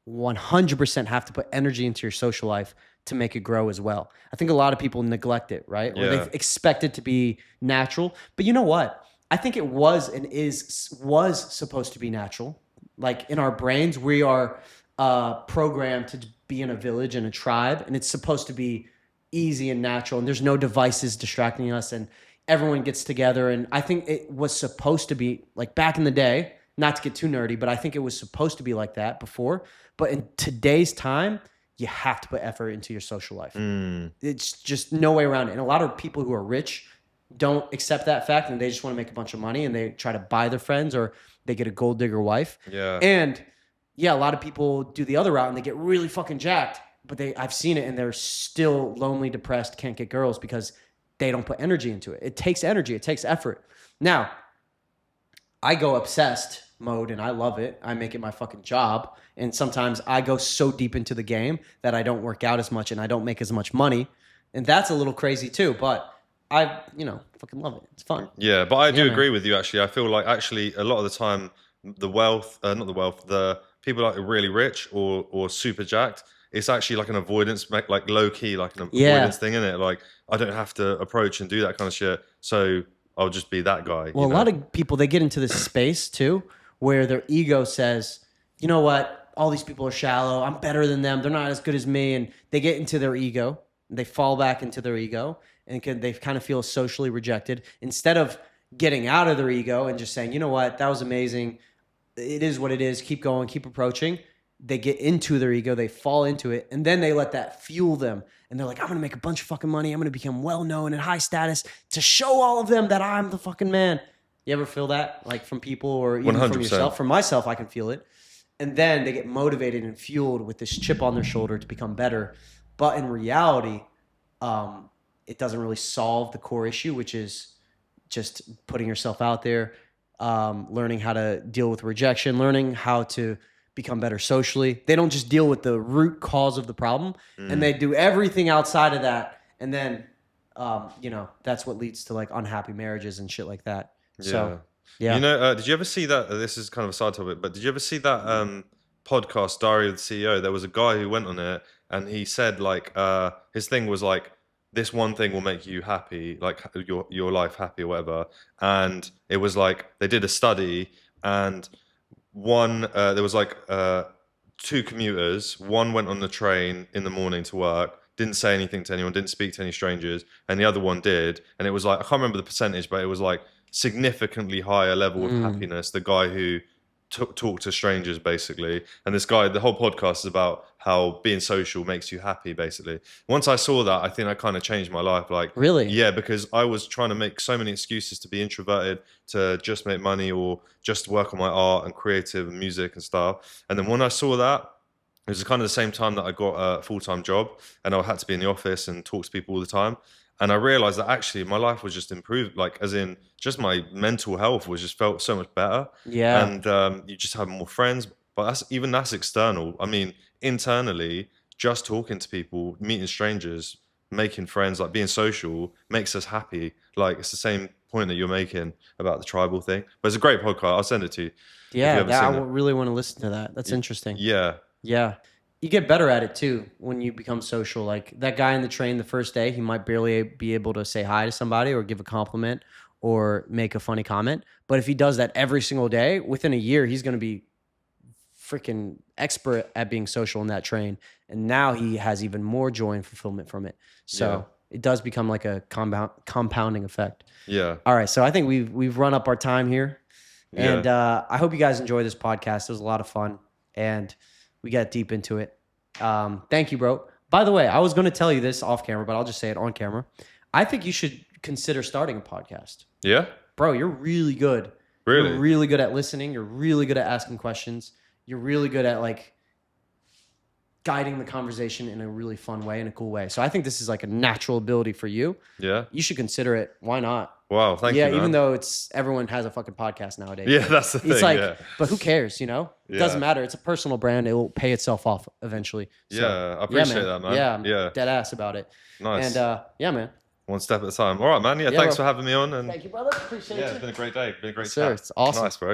100% have to put energy into your social life to make it grow as well. I think a lot of people neglect it, right? Or they expect it to be natural. But you know what? I think it was supposed to be natural. Like in our brains, we are programmed to be in a village and a tribe, and it's supposed to be easy and natural, and there's no devices distracting us, and everyone gets together. And I think it was supposed to be like back in the day, not to get too nerdy, but I think it was supposed to be like that before. But in today's time, you have to put effort into your social life. It's just no way around it. And a lot of people who are rich don't accept that fact and they just want to make a bunch of money and they try to buy their friends or they get a gold digger wife. Yeah. And yeah, a lot of people do the other route and they get really fucking jacked, but I've seen it and they're still lonely, depressed, can't get girls because they don't put energy into it. It takes energy. It takes effort. Now, I go obsessed mode and I love it. I make it my fucking job. And sometimes I go so deep into the game that I don't work out as much and I don't make as much money. And that's a little crazy too, but I fucking love it. It's fun. Yeah, but I do agree with you actually. I feel like actually a lot of the time the people like really rich or super jacked, it's actually like an avoidance, like low key, like an avoidance thing, isn't it? Like I don't have to approach and do that kind of shit. So I'll just be that guy. Well, a lot of people, they get into this space too, where their ego says, you know what? All these people are shallow. I'm better than them. They're not as good as me. And they get into their ego. They fall back into their ego and they kind of feel socially rejected. Instead of getting out of their ego and just saying, you know what? That was amazing. It is what it is. Keep going. Keep approaching. They get into their ego. They fall into it. And then they let that fuel them. And they're like, I'm going to make a bunch of fucking money. I'm going to become well-known and high status to show all of them that I'm the fucking man. You ever feel that? Like from people or even 100%. from yourself? For myself, I can feel it. And then they get motivated and fueled with this chip on their shoulder to become better. But in reality, it doesn't really solve the core issue, which is just putting yourself out there, learning how to deal with rejection, learning how to become better socially. They don't just deal with the root cause of the problem and they do everything outside of that. And then, that's what leads to like unhappy marriages and shit like that. Yeah. So, yeah. Did you ever see that? This is kind of a side topic, but did you ever see that podcast, Diary of the CEO? There was a guy who went on it and he said like, his thing was like, this one thing will make you happy, like your life happy or whatever. And it was like they did a study, and there was like two commuters. One went on the train in the morning to work, didn't say anything to anyone, didn't speak to any strangers, and the other one did. And it was like, I can't remember the percentage, but it was like significantly higher level of happiness. The guy who talk to strangers, basically. And this guy, the whole podcast is about how being social makes you happy, basically. Once I saw that, I think I kind of changed my life. Like, really? Yeah, because I was trying to make so many excuses to be introverted, to just make money or just work on my art and creative and music and stuff. And then when I saw that, it was kind of the same time that I got a full-time job, and I had to be in the office and talk to people all the time. And I realized that actually my life was just improved, like as in just my mental health was just felt so much better. Yeah. And you just have more friends, but that's external. I mean, internally, just talking to people, meeting strangers, making friends, like being social makes us happy. Like it's the same point that you're making about the tribal thing. But it's a great podcast. I'll send it to you. Yeah, I really want to listen to that. That's interesting. Yeah. Yeah. You get better at it too when you become social. Like that guy in the train the first day, he might barely be able to say hi to somebody or give a compliment or make a funny comment. But if he does that every single day, within a year, he's going to be freaking expert at being social in that train. And now he has even more joy and fulfillment from it. So it does become like a compounding effect. Yeah. All right. So I think we've run up our time here. And I hope you guys enjoy this podcast. It was a lot of fun. And we got deep into it. Thank you, bro. By the way, I was going to tell you this off camera, but I'll just say it on camera. I think you should consider starting a podcast. Yeah? Bro, you're really good. Really? You're really good at listening. You're really good at asking questions. You're really good at like guiding the conversation in a really fun way, in a cool way. So I think this is like a natural ability for you. Yeah. You should consider it. Why not? Wow, thank you, man. Yeah, even though everyone has a fucking podcast nowadays. Yeah, that's the thing. It's like, yeah. But who cares, you know? It doesn't matter. It's a personal brand. It will pay itself off eventually. So, yeah, I appreciate that, man. Yeah, I'm yeah. dead ass about it. Nice. And yeah, man. One step at a time. All right, man. Yeah, thanks for having me on. And thank you, brother. Appreciate it. Yeah, it's been a great day. Been a great Sir, chat. it's awesome. Nice, bro.